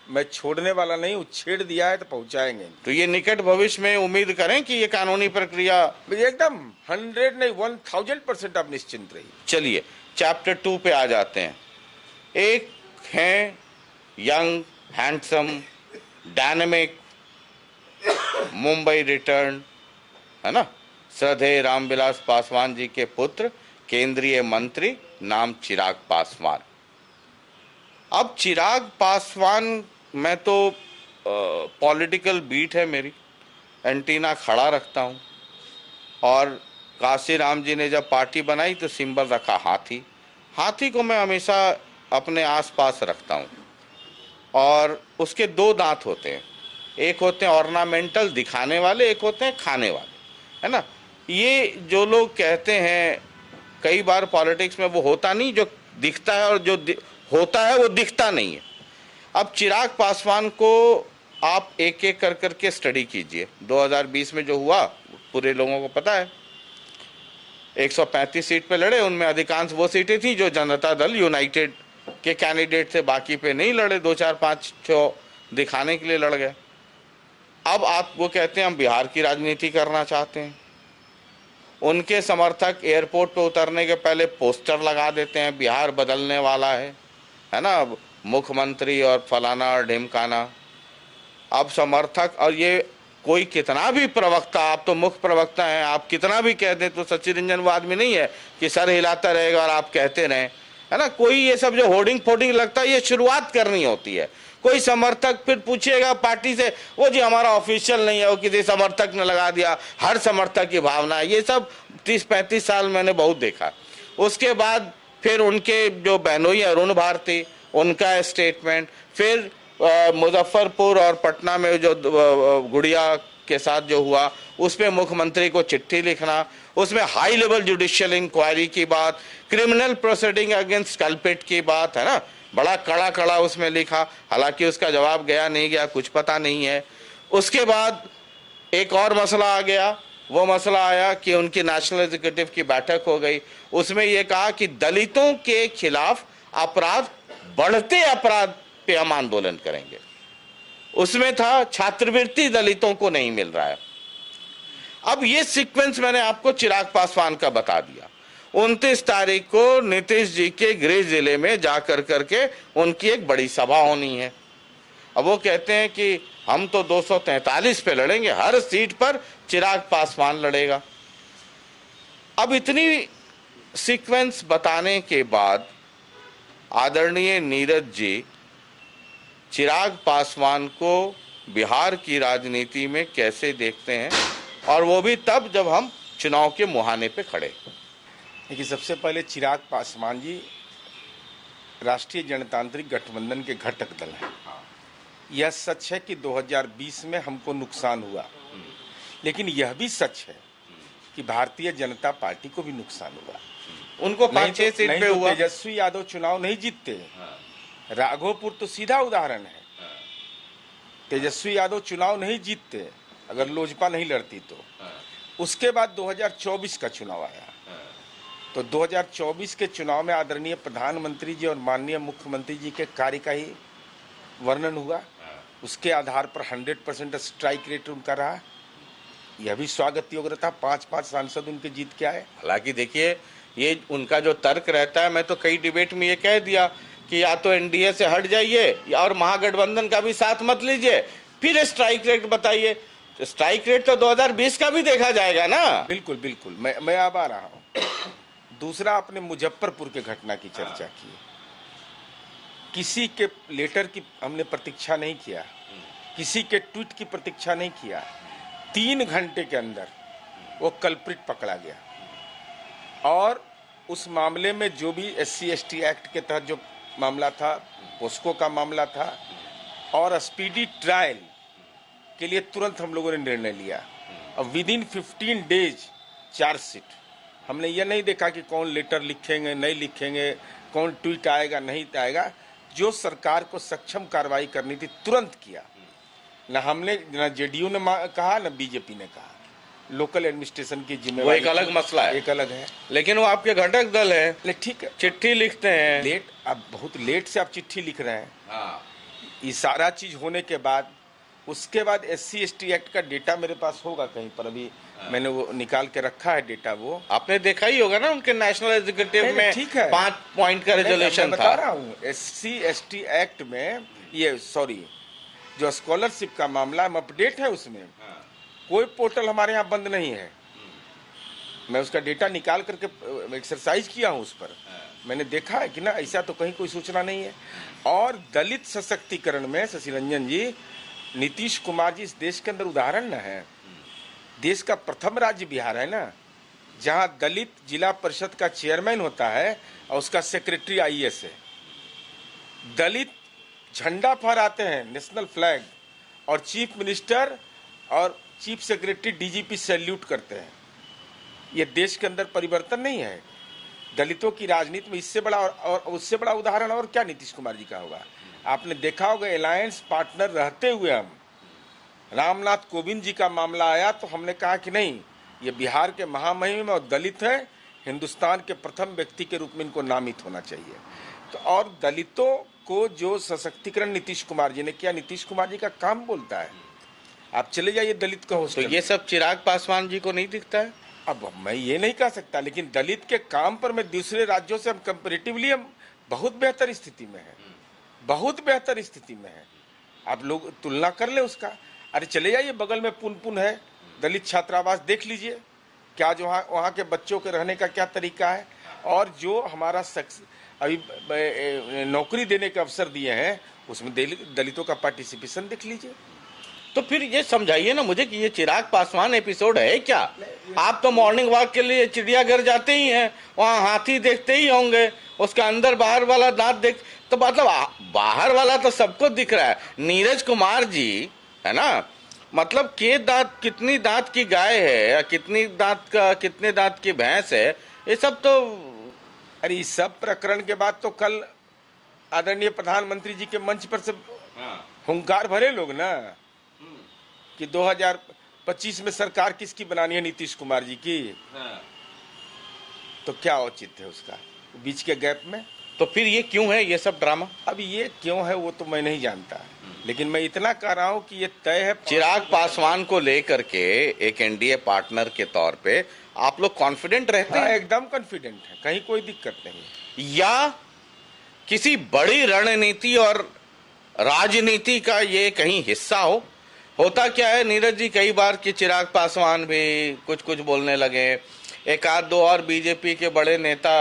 मैं छोड़ने वाला नहीं हूँ। छेड़ दिया है तो पहुंचाएंगे। तो ये निकट भविष्य में उम्मीद करें कि ये कानूनी प्रक्रिया एकदम 100 नहीं 1000% आप निश्चिंत रहिए। चलिए चैप्टर 2 पे आ जाते हैं। एक हैं young, handsome, dynamic, Mumbai return, है ना, श्रद्धेय रामविलास पासवान जी के पुत्र, केंद्रीय मंत्री, नाम चिराग पासवान। अब चिराग पासवान, मैं तो पॉलिटिकल बीट है मेरी, एंटीना खड़ा रखता हूँ, और काशीराम जी ने जब पार्टी बनाई तो सिंबल रखा हाथी। हाथी को मैं हमेशा अपने आसपास रखता हूँ, और उसके दो दांत होते हैं, एक होते हैं ऑर्नामेंटल दिखाने वाले, एक होते हैं खाने वाले, है ना। ये जो लोग कहते हैं कई बार पॉलिटिक्स में, वो होता नहीं जो दिखता है, और जो होता है वो दिखता नहीं है। अब चिराग पासवान को आप एक एक कर करके स्टडी कीजिए। 2020 में जो हुआ पूरे लोगों को पता है, 135 सीट पे लड़े, उनमें अधिकांश वो सीटें थी जो जनता दल यूनाइटेड के कैंडिडेट थे, बाकी पे नहीं लड़े, 2 4 5 6 दिखाने के लिए लड़ गए। अब आप वो कहते हैं हम बिहार की राजनीति करना चाहते हैं। उनके समर्थक एयरपोर्ट पे उतरने के पहले पोस्टर लगा देते हैं, बिहार बदलने वाला है ना, मुख्यमंत्री और फलाना और ढिमकाना। अब समर्थक, और ये कोई कितना भी प्रवक्ता, आप तो मुख्य प्रवक्ता हैं, आप कितना भी कह दें तो शशि रंजन वो आदमी नहीं है कि सर हिलाता रहेगा और आप कहते रहें, है ना। कोई ये सब जो होर्डिंग फोर्डिंग लगता है, ये शुरुआत करनी होती है। कोई समर्थक फिर पूछिएगा पार्टी से, वो जी हमारा ऑफिशियल नहीं है, वो किसी समर्थक ने लगा दिया, हर समर्थक की भावना है। ये सब 30-35 साल मैंने बहुत देखा। उसके बाद फिर उनके जो बहनोई अरुण भारती, उनका स्टेटमेंट, फिर मुजफ्फरपुर और पटना में जो गुड़िया के साथ जो हुआ, उसमें मुख्यमंत्री को चिट्ठी लिखना, उसमें हाई लेवल जुडिशियल इंक्वायरी की बात, क्रिमिनल प्रोसीडिंग अगेंस्ट कल्पिट की बात, है ना, बड़ा कड़ा कड़ा उसमें लिखा। हालांकि उसका जवाब गया नहीं गया कुछ पता नहीं है। उसके बाद एक और मसला आ गया, वो मसला आया कि उनकी नेशनल एग्जीक्यूटिव की बैठक हो गई, उसमें ये कहा कि दलितों के खिलाफ अपराध, बढ़ते अपराध पे हम आंदोलन करेंगे। उसमें था छात्रवृत्ति दलितों को नहीं मिल रहा है। अब ये सीक्वेंस मैंने आपको चिराग पासवान का बता दिया। 29 तारीख को नीतीश जी के गृह जिले में जाकर करके उनकी एक बड़ी सभा होनी है। अब वो कहते हैं कि हम तो 243 पे लड़ेंगे, हर सीट पर चिराग पासवान लड़ेगा। अब इतनी सीक्वेंस बताने के बाद आदरणीय नीरज जी चिराग पासवान को बिहार की राजनीति में कैसे देखते हैं, और वो भी तब जब हम चुनाव के मुहाने पे खड़े। देखिए, सबसे पहले चिराग पासवान जी राष्ट्रीय जनतांत्रिक गठबंधन के घटक दल हैं। यह सच है कि 2020 में हमको नुकसान हुआ, लेकिन यह भी सच है कि भारतीय जनता पार्टी को भी नुकसान हुआ। उनको नहीं 5-6 तो, सीट नहीं पे तो हुआ। तेजस्वी यादव चुनाव नहीं जीतते। राघोपुर तो सीधा उदाहरण है। तेजस्वी यादव चुनाव नहीं जीतते अगर लोजपा नहीं लड़ती तो। उसके बाद 2024 का चुनाव आया, तो 2024 के चुनाव में आदरणीय प्रधानमंत्री जी और माननीय मुख्यमंत्री जी के कार्य का ही वर्णन हुआ। उसके आधार पर 100% स्ट्राइक रेट उनका रहा। यह भी स्वागत योग्य था। 5-5 सांसद उनके जीत के आए। हालांकि देखिए, ये उनका जो तर्क रहता है, मैं तो कई डिबेट में ये कह दिया कि या तो एनडीए से हट जाइए और महागठबंधन का भी साथ मत लीजिए, फिर स्ट्राइक रेट बताइए। तो स्ट्राइक रेट तो 2020 का भी देखा जाएगा ना। बिल्कुल बिल्कुल, मैं अब आ रहा हूँ। दूसरा, आपने मुजफ्फरपुर के घटना की चर्चा की। किसी के लेटर की हमने प्रतीक्षा नहीं किया, किसी के ट्वीट की प्रतीक्षा नहीं किया। 3 घंटे के अंदर वो कल्प्रिट पकड़ा गया और उस मामले में जो भी SC/ST एक्ट के तहत जो मामला था, पोस्को का मामला था, और स्पीडी ट्रायल के लिए तुरंत हम लोगों ने निर्णय लिया और विदिन 15 डेज चार्जशीट। हमने ये नहीं देखा कि कौन लेटर लिखेंगे नहीं लिखेंगे, कौन ट्वीट आएगा नहीं आएगा। जो सरकार को सक्षम कार्रवाई करनी थी तुरंत किया। न हमने, न जेडीयू ने कहा, न बीजेपी ने कहा। लोकल एडमिनिस्ट्रेशन की वो जिम्मेवारी एक अलग मसला है, एक अलग है। लेकिन वो आपके घटक दल है। लेकिन ठीक है, चिट्ठी लिखते हैं लेट, अब बहुत लेट से आप चिट्ठी लिख रहे हैं। हाँ। ये सारा चीज होने के बाद, उसके बाद SC/ST एक्ट का डेटा मेरे पास होगा कहीं पर, अभी मैंने वो निकाल के रखा है डेटा। वो आपने देखा ही होगा ना, उनके नेशनल एग्जीक्यूटिव में ठीक है। 5 पॉइंट का रेजोल्यूशन मैं था। बता रहा हूँ, SC/ST एक्ट में ये जो स्कॉलरशिप का मामला अपडेट है, उसमें कोई पोर्टल हमारे यहाँ बंद नहीं है। मैं उसका डेटा निकाल करके एक्सरसाइज किया हूँ उस पर। मैंने देखा है कि ना, ऐसा तो कहीं कोई सूचना नहीं है। और दलित सशक्तिकरण में शशि रंजन जी, नीतीश कुमार जी इस देश के अंदर उदाहरण न है। देश का प्रथम राज्य बिहार है ना, जहां दलित जिला परिषद का चेयरमैन होता है और उसका सेक्रेटरी IAS है। दलित झंडा फहराते हैं, नेशनल फ्लैग, और चीफ मिनिस्टर और चीफ सेक्रेटरी DGP सैल्यूट करते हैं। ये देश के अंदर परिवर्तन नहीं है। दलितों की राजनीति में इससे बड़ा और उससे बड़ा उदाहरण और क्या नीतीश कुमार जी का होगा। आपने देखा होगा, अलायंस पार्टनर रहते हुए हम, रामनाथ कोविंद जी का मामला आया तो हमने कहा कि नहीं, ये बिहार के महामहिम और दलित हैं, हिंदुस्तान के प्रथम व्यक्ति के रूप में इनको नामित होना चाहिए। तो और दलितों को जो सशक्तिकरण नीतीश कुमार जी ने किया, नीतीश कुमार जी का काम बोलता है। आप चले जाइए दलित का तो हॉस्टल, ये सब चिराग पासवान जी को नहीं दिखता है। अब मैं ये नहीं कह सकता, लेकिन दलित के काम पर मैं दूसरे राज्यों से हम कंपेरेटिवली हम बहुत बेहतर स्थिति में है, बहुत बेहतर स्थिति में है। आप लोग तुलना कर ले उसका। अरे चले जाइए, बगल में पुनपुन है, दलित छात्रावास देख लीजिए, क्या जो वहाँ के बच्चों के रहने का क्या तरीका है। और जो हमारा अभी नौकरी देने के अवसर दिए हैं, उसमें दलितों का पार्टिसिपेशन देख लीजिए। तो फिर ये समझाइए ना मुझे कि ये चिराग पासवान एपिसोड है क्या। आप तो मॉर्निंग वॉक के लिए चिड़ियाघर जाते ही हैं, वहाँ हाथी देखते ही होंगे, उसका अंदर बाहर वाला दांत देख, तो मतलब बाहर वाला तो सबको दिख रहा है। नीरज कुमार जी है ना, मतलब कितनी दांत की गाय है या कितने दांत की भैंस है, ये सब तो। अरे इस सब प्रकरण के बाद तो कल आदरणीय प्रधानमंत्री जी के मंच पर से हुंकार भरे लोग ना कि 2025 में सरकार किसकी बनानी है, नीतीश कुमार जी की। तो क्या औचित्य है उसका बीच के गैप में। तो फिर ये क्यों है ये सब ड्रामा। अब ये क्यों है वो तो मैं नहीं जानता, लेकिन मैं इतना कह रहा हूं कि ये तय है। चिराग पासवान को लेकर के एक एनडीए पार्टनर के तौर पे आप लोग कॉन्फिडेंट रहते हैं। एकदम कॉन्फिडेंट है, कहीं कोई दिक्कत नहीं। या किसी बड़ी रणनीति और राजनीति का ये कहीं हिस्सा होता क्या है नीरज जी, कई बार कि चिराग पासवान भी कुछ बोलने लगे, एक आध दो और बीजेपी के बड़े नेता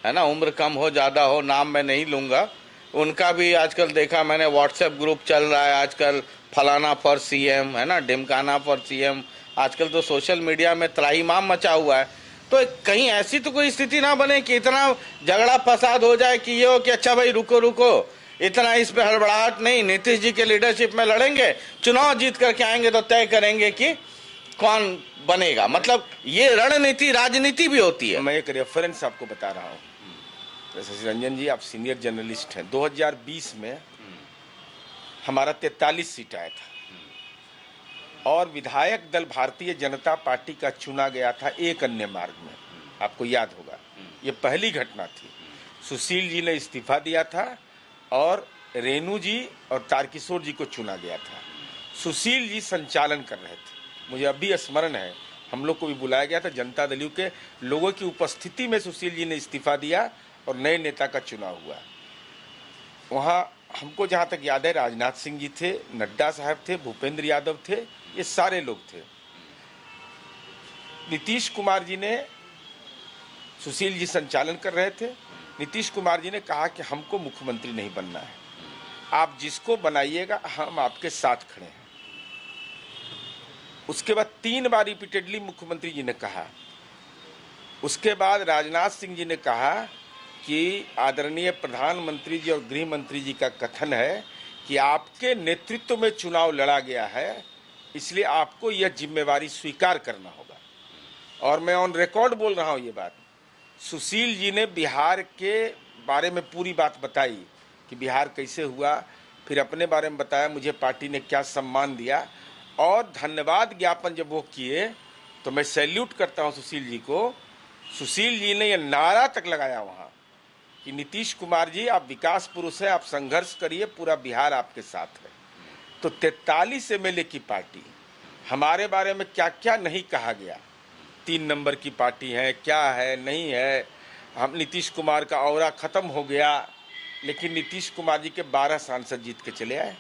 है ना, उम्र कम हो ज़्यादा हो, नाम मैं नहीं लूँगा, उनका भी आजकल देखा मैंने व्हाट्सएप ग्रुप चल रहा है आजकल, फलाना फॉर सीएम है ना, ढिमकाना फॉर सीएम, आजकल तो सोशल मीडिया में त्राहीमाम मचा हुआ है। तो कहीं ऐसी तो कोई स्थिति ना बने कि इतना झगड़ा फसाद हो जाए कि ये हो कि अच्छा भाई रुको, इतना इस पे हड़बड़ाहट नहीं, नीतीश जी के लीडरशिप में लड़ेंगे, चुनाव जीत करके आएंगे तो तय करेंगे कि कौन बनेगा? मतलब ये रणनीति राजनीति भी होती है। मैं एक रेफरेंस आपको बता रहा हूँ। शशि रंजन जी, आप सीनियर जर्नलिस्ट हैं। 2020 में हमारा 43 सीट आया था और विधायक दल भारतीय जनता पार्टी का चुना गया था एक अन्य मार्ग में, आपको याद होगा। ये पहली घटना थी। सुशील जी ने इस्तीफा दिया था और रेणु जी और तारकिशोर जी को चुना गया था। सुशील जी संचालन कर रहे थे, मुझे अभी स्मरण है। हम लोग को भी बुलाया गया था, जनता दल के लोगों की उपस्थिति में सुशील जी ने इस्तीफा दिया और नए नेता का चुनाव हुआ। वहाँ हमको जहाँ तक याद है राजनाथ सिंह जी थे, नड्डा साहब थे, भूपेंद्र यादव थे, ये सारे लोग थे। नीतीश कुमार जी ने, सुशील जी संचालन कर रहे थे, नीतीश कुमार जी ने कहा कि हमको मुख्यमंत्री नहीं बनना है, आप जिसको बनाइएगा हम आपके साथ खड़े हैं। उसके बाद 3 बार रिपीटेडली मुख्यमंत्री जी ने कहा। उसके बाद राजनाथ सिंह जी ने कहा कि आदरणीय प्रधानमंत्री जी और गृह मंत्री जी का कथन है कि आपके नेतृत्व में चुनाव लड़ा गया है, इसलिए आपको यह जिम्मेवारी स्वीकार करना होगा। और मैं ऑन रिकॉर्ड बोल रहा हूं ये बात। सुशील जी ने बिहार के बारे में पूरी बात बताई कि बिहार कैसे हुआ, फिर अपने बारे में बताया, मुझे पार्टी ने क्या सम्मान दिया, और धन्यवाद ज्ञापन जब वो किए तो मैं सैल्यूट करता हूं सुशील जी को। सुशील जी ने यह नारा तक लगाया वहां कि नीतीश कुमार जी, आप विकास पुरुष हैं, आप संघर्ष करिए, पूरा बिहार आपके साथ है। तो 43 एमएलए की पार्टी, हमारे बारे में क्या क्या नहीं कहा गया, 3 नंबर की पार्टी है, क्या है नहीं है, हम नीतीश कुमार का औरा खत्म हो गया, लेकिन नीतीश कुमार जी के 12 सांसद जीत के चले आए।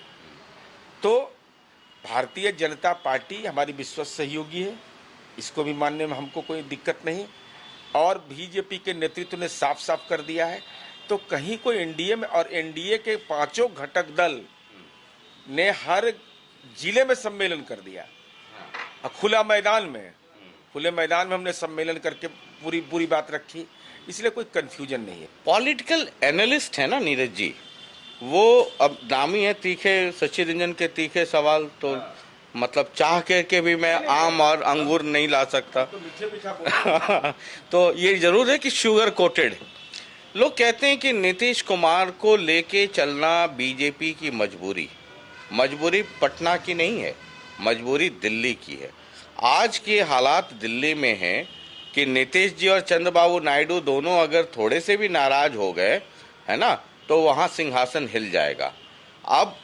तो भारतीय जनता पार्टी हमारी विश्वस्त सहयोगी है, इसको भी मानने में हमको कोई दिक्कत नहीं। और बीजेपी के नेतृत्व ने साफ साफ कर दिया है। तो कहीं कोई एनडीए में, और एनडीए के 5 घटक दल ने हर जिले में सम्मेलन कर दिया, खुले मैदान में हमने सम्मेलन करके पूरी बात रखी, इसलिए कोई कंफ्यूजन नहीं है। पॉलिटिकल एनालिस्ट है ना नीरज जी, वो अब नामी है तीखे, शशि रंजन के तीखे सवाल, तो मतलब चाह के भी मैं आम और अंगूर नहीं ला सकता। तो ये जरूर है कि शुगर कोटेड। लोग कहते हैं कि नीतीश कुमार को लेके चलना बीजेपी की मजबूरी पटना की नहीं है, मजबूरी दिल्ली की है। आज के हालात दिल्ली में हैं कि नीतीश जी और चंद्रबाबू नायडू दोनों अगर थोड़े से भी नाराज हो गए, है ना, तो वहाँ सिंहासन हिल जाएगा। अब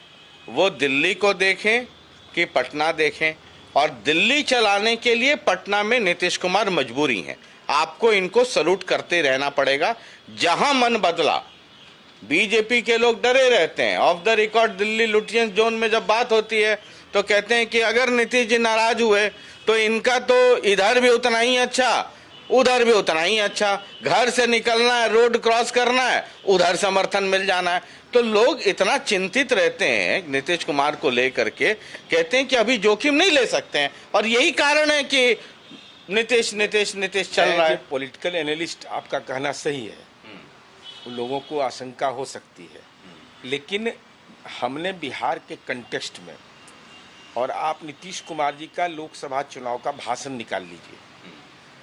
वो दिल्ली को देखें कि पटना देखें, और दिल्ली चलाने के लिए पटना में नीतीश कुमार मजबूरी हैं। आपको इनको सलूट करते रहना पड़ेगा। जहां मन बदला, बीजेपी के लोग डरे रहते हैं। Of the record Delhi Lutyens zone में जब बात होती है तो कहते हैं कि अगर नीतीश जी नाराज हुए तो इनका तो इधर भी उतना ही अच्छा, उधर भी उतना ही अच्छा, घर से निकलना है, रोड क्रॉस करना है, उधर समर्थन मिल जाना है। तो लोग इतना चिंतित रहते हैं नीतीश कुमार को लेकर के, कहते हैं कि अभी जोखिम नहीं ले सकते हैं, और यही कारण है कि नीतीश चल रहा है। पॉलिटिकल एनालिस्ट आपका कहना सही है, लोगों को आशंका हो सकती है, लेकिन हमने बिहार के कंटेक्स्ट में, और आप नीतीश कुमार जी का लोकसभा चुनाव का भाषण निकाल लीजिए,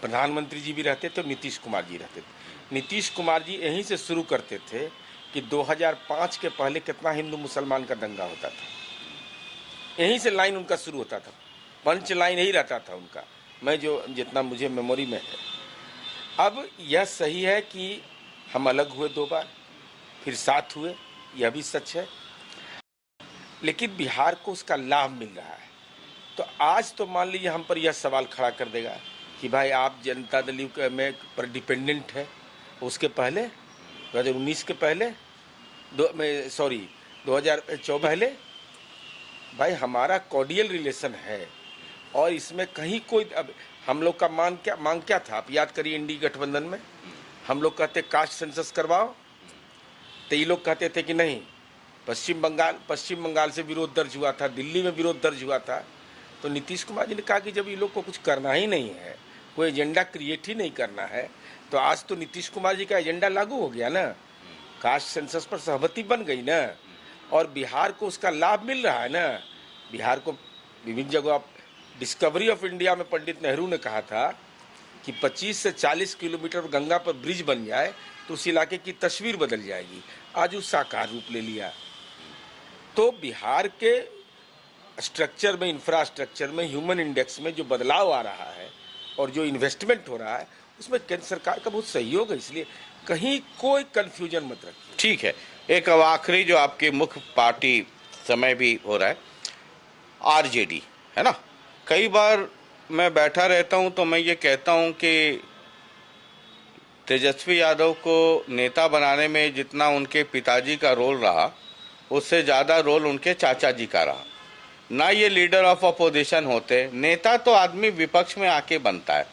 प्रधानमंत्री जी भी रहते थे, नीतीश कुमार जी रहते थे। नीतीश कुमार जी यहीं से शुरू करते थे कि 2005 के पहले कितना हिंदू मुसलमान का दंगा होता था, यहीं से लाइन उनका शुरू होता था, पंच लाइन यही रहता था उनका, मैं जो जितना मुझे मेमोरी में है। अब यह सही है कि हम अलग हुए 2 बार, फिर साथ हुए, यह भी सच है, लेकिन बिहार को उसका लाभ मिल रहा है। तो आज तो मान लीजिए हम पर यह सवाल खड़ा कर देगा कि भाई आप जनता दल में पर डिपेंडेंट है। उसके पहले 2019 के पहले 2014 पहले भाई हमारा कॉर्डियल रिलेशन है, और इसमें कहीं कोई, अब हम लोग का मांग क्या था, आप याद करिए। इंडी गठबंधन में हम लोग कहते कास्ट सेंसस करवाओ, तो ये लोग कहते थे कि नहीं। पश्चिम बंगाल से विरोध दर्ज हुआ था, दिल्ली में विरोध दर्ज हुआ था। तो नीतीश कुमार जी ने कहा कि जब ये लोग को कुछ करना ही नहीं है, कोई एजेंडा क्रिएट ही नहीं करना है, तो आज तो नीतीश कुमार जी का एजेंडा लागू हो गया ना, कास्ट सेंसस पर सहमति बन गई ना, और बिहार को उसका लाभ मिल रहा है ना। बिहार को विभिन्न जगह आप डिस्कवरी ऑफ इंडिया में पंडित नेहरू ने कहा था कि 25 से 40 किलोमीटर गंगा पर ब्रिज बन जाए तो उस इलाके की तस्वीर बदल जाएगी। आज वो साकार रूप ले लिया। तो बिहार के स्ट्रक्चर में, इंफ्रास्ट्रक्चर में, ह्यूमन इंडेक्स में जो बदलाव आ रहा है और जो इन्वेस्टमेंट हो रहा है उसमें केंद्र सरकार का बहुत सहयोग है, इसलिए कहीं कोई कंफ्यूजन मत रखिए। ठीक है, एक अब आखिरी जो आपकी मुख्य पार्टी समय भी हो रहा है, आरजेडी, है ना। कई बार मैं बैठा रहता हूं तो मैं ये कहता हूं कि तेजस्वी यादव को नेता बनाने में जितना उनके पिताजी का रोल रहा, उससे ज़्यादा रोल उनके चाचा जी का रहा। ना ये लीडर ऑफ अपोजिशन होते, नेता तो आदमी विपक्ष में आके बनता है।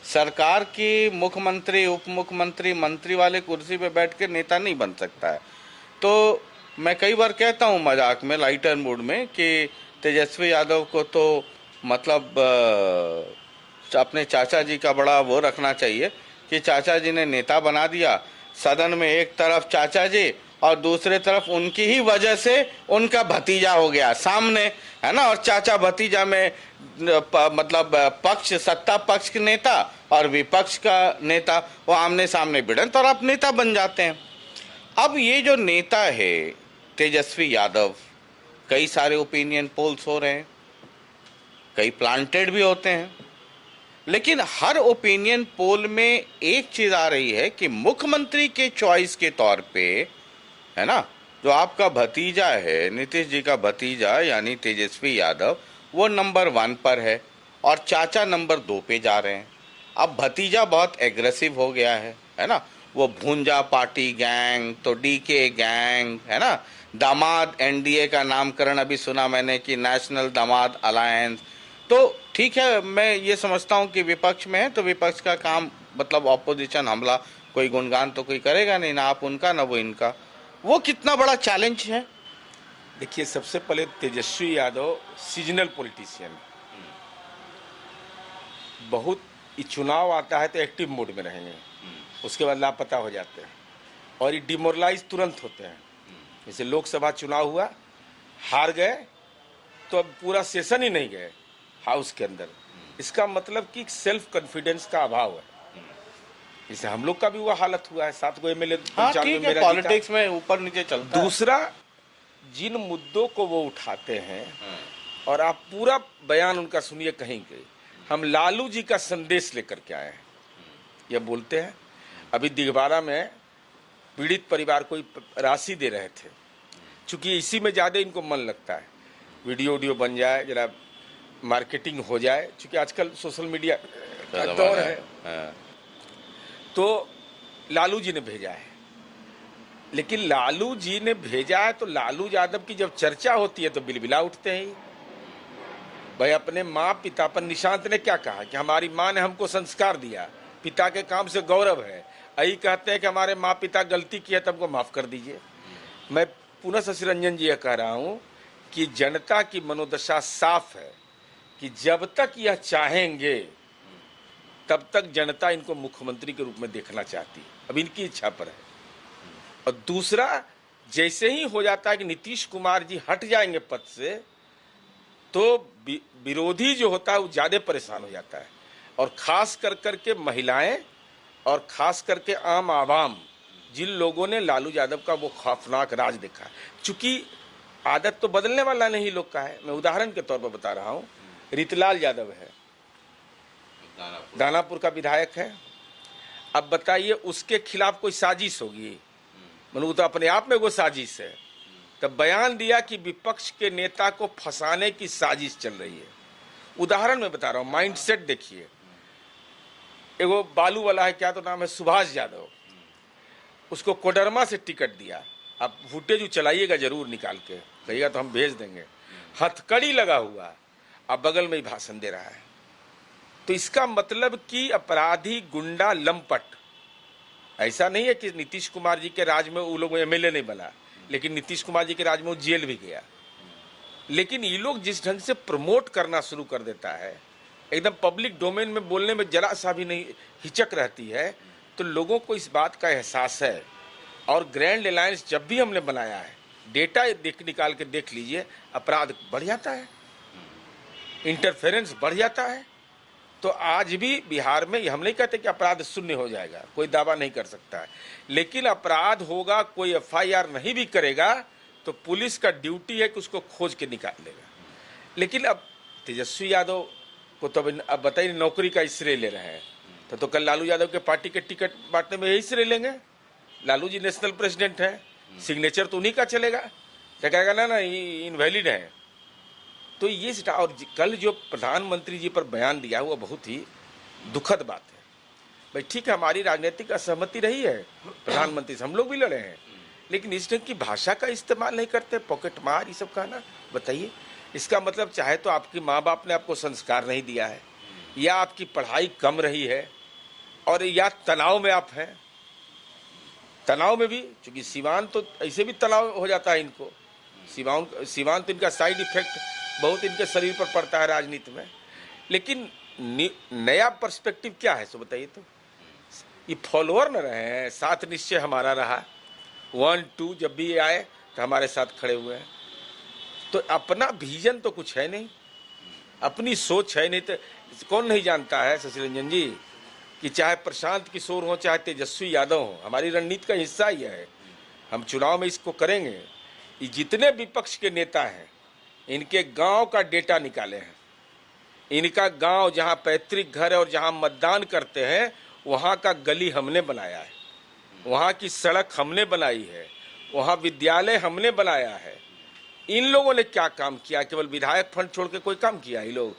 सरकार की मुख्यमंत्री, उप मुख्यमंत्री, मंत्री वाले कुर्सी पे बैठ के नेता नहीं बन सकता है। तो मैं कई बार कहता हूँ मजाक में, लाइटर मूड में, कि तेजस्वी यादव को तो मतलब अपने चाचा जी का बड़ा वो रखना चाहिए कि चाचा जी ने नेता बना दिया। सदन में एक तरफ चाचा जी और दूसरे तरफ उनकी ही वजह से उनका भतीजा हो गया सामने, है ना। और चाचा भतीजा में मतलब पक्ष, सत्ता पक्ष के नेता और विपक्ष का नेता वो आमने सामने भिड़ंत और आप नेता बन जाते हैं। अब ये जो नेता है तेजस्वी यादव, कई सारे ओपिनियन पोल्स हो रहे हैं, कई प्लांटेड भी होते हैं, लेकिन हर ओपिनियन पोल में एक चीज आ रही है कि मुख्यमंत्री के चॉइस के तौर पे, है ना, जो आपका भतीजा है, नीतीश जी का भतीजा यानी तेजस्वी यादव, वो नंबर 1 पर है और चाचा नंबर 2 पे जा रहे हैं। अब भतीजा बहुत एग्रेसिव हो गया है ना। वो भूंजा पार्टी गैंग, तो डीके गैंग, है ना। दामाद एनडीए का नामकरण अभी सुना मैंने कि नेशनल दामाद अलायंस। तो ठीक है, मैं ये समझता हूँ कि विपक्ष में है तो विपक्ष का काम मतलब ऑपोजिशन हमला, कोई गुणगान तो कोई करेगा नहीं, ना आप उनका ना वो इनका। वो कितना बड़ा चैलेंज है। देखिए, सबसे पहले तेजस्वी यादव सीजनल पॉलिटिशियन, बहुत चुनाव आता है तो एक्टिव मोड में रहेंगे, उसके बाद लापता हो जाते हैं और ये डिमोरलाइज तुरंत होते हैं। जैसे लोकसभा चुनाव हुआ, हार गए तो अब पूरा सेशन ही नहीं गए हाउस के अंदर। इसका मतलब कि सेल्फ कॉन्फिडेंस का अभाव है। जैसे हम लोग का भी वो हालत हुआ है, 7 गो एमएलए, पॉलिटिक्स में ऊपर नीचे चलता है। दूसरा, जिन मुद्दों को वो उठाते हैं और आप पूरा बयान उनका सुनिए, कहेंगे हम लालू जी का संदेश लेकर के आए हैं, यह बोलते हैं। अभी दिघवारा में पीड़ित परिवार को राशि दे रहे थे, चूंकि इसी में ज़्यादा इनको मन लगता है, वीडियो बन जाए, जरा मार्केटिंग हो जाए, चूंकि आजकल सोशल मीडिया का दौर है। तो लालू जी ने भेजा है, लेकिन लालू जी ने भेजा है तो लालू यादव की जब चर्चा होती है तो बिलबिला उठते हैं। भाई, अपने माँ पिता पर निशांत ने क्या कहा कि हमारी माँ ने हमको संस्कार दिया, पिता के काम से गौरव है। यही कहते हैं कि हमारे माँ पिता गलती की है तो हमको माफ कर दीजिए। मैं पुनः शशि रंजन जी यह कह रहा हूँ कि जनता की मनोदशा साफ है कि जब तक यह चाहेंगे तब तक जनता इनको मुख्यमंत्री के रूप में देखना चाहती है। अब इनकी इच्छा पर है। और दूसरा, जैसे ही हो जाता है कि नीतीश कुमार जी हट जाएंगे पद से, तो विरोधी जो होता है वो ज्यादा परेशान हो जाता है, और खास कर के महिलाएं और खास करके आम आवाम, जिन लोगों ने लालू यादव का वो खौफनाक राज देखा है। चूंकि आदत तो बदलने वाला नहीं लोग का है। मैं उदाहरण के तौर पर बता रहा हूँ, रीतलाल यादव है, दानापुर का विधायक है। अब बताइए, उसके खिलाफ कोई साजिश होगी, मतलब तो अपने आप में वो साजिश है। तब बयान दिया कि विपक्ष के नेता को फंसाने की साजिश चल रही है। उदाहरण में बता रहा हूँ, माइंडसेट देखिए। एगो बालू वाला है, क्या तो नाम है, सुभाष यादव, उसको कोडरमा से टिकट दिया। आप फुटेज चलाइएगा जरूर निकाल के, कहिएगा तो हम भेज देंगे। हथकड़ी लगा हुआ, अब बगल में ही भाषण दे रहा है। तो इसका मतलब कि अपराधी, गुंडा, लंपट, ऐसा नहीं है कि नीतीश कुमार जी के राज में वो लोग एमएलए नहीं बना, लेकिन नीतीश कुमार जी के राज में वो जेल भी गया। लेकिन ये लोग जिस ढंग से प्रमोट करना शुरू कर देता है, एकदम पब्लिक डोमेन में बोलने में जरा सा भी नहीं हिचक रहती है, तो लोगों को इस बात का एहसास है। और ग्रैंड अलायंस जब भी हमने बनाया है, डेटा निकाल के देख लीजिए, अपराध बढ़ जाता है। इंटरफेरेंस बढ़ जाता है। तो आज भी बिहार में हम नहीं कहते कि अपराध शून्य हो जाएगा, कोई दावा नहीं कर सकता है, लेकिन अपराध होगा, कोई एफआईआर नहीं भी करेगा तो पुलिस का ड्यूटी है कि उसको खोज के निकाल लेगा। लेकिन अब तेजस्वी यादव को तो अब बताइए नौकरी का श्रेय ले रहे हैं, तो कल लालू यादव के पार्टी के टिकट बांटने में यही श्रेय लेंगे। लालू जी नेशनल प्रेसिडेंट है, सिग्नेचर तो उन्हीं का चलेगा, क्या कहेगा ना ये इनवैलिड है। तो ये और कल जो प्रधानमंत्री जी पर बयान दिया वो बहुत ही दुखद बात है। भाई ठीक है, हमारी राजनीतिक असहमति रही है प्रधानमंत्री से, हम लोग भी लड़े हैं, लेकिन इस ढंग की भाषा का इस्तेमाल नहीं करते, पॉकेट मार ये सब कहना। बताइए इसका मतलब चाहे तो आपकी माँ बाप ने आपको संस्कार नहीं दिया है, या आपकी पढ़ाई कम रही है, और या तनाव में आप हैं। तनाव में भी, चूंकि सिवान तो ऐसे भी तनाव हो जाता है इनको, सिवान तो इनका साइड इफेक्ट बहुत इनके शरीर पर पड़ता है राजनीति में। लेकिन नया पर्सपेक्टिव क्या है सो बताइए। तो ये फॉलोअर न रहे हैं, साथ निश्चय हमारा रहा, 1 2 जब भी ये आए तो हमारे साथ खड़े हुए हैं। तो अपना विजन तो कुछ है नहीं, अपनी सोच है नहीं। तो कौन नहीं जानता है शशि रंजन जी कि चाहे प्रशांत किशोर हो चाहे तेजस्वी यादव हो, हमारी रणनीति का हिस्सा ही है। हम चुनाव में इसको करेंगे। ये जितने विपक्ष के नेता हैं इनके गांव का डेटा निकाले हैं, इनका गांव जहां पैतृक घर है और जहां मतदान करते हैं वहां का गली हमने बनाया है, वहां की सड़क हमने बनाई है, वहां विद्यालय हमने बनाया है। इन लोगों ने क्या काम किया? केवल विधायक फंड छोड़ के कोई काम किया? ये लोग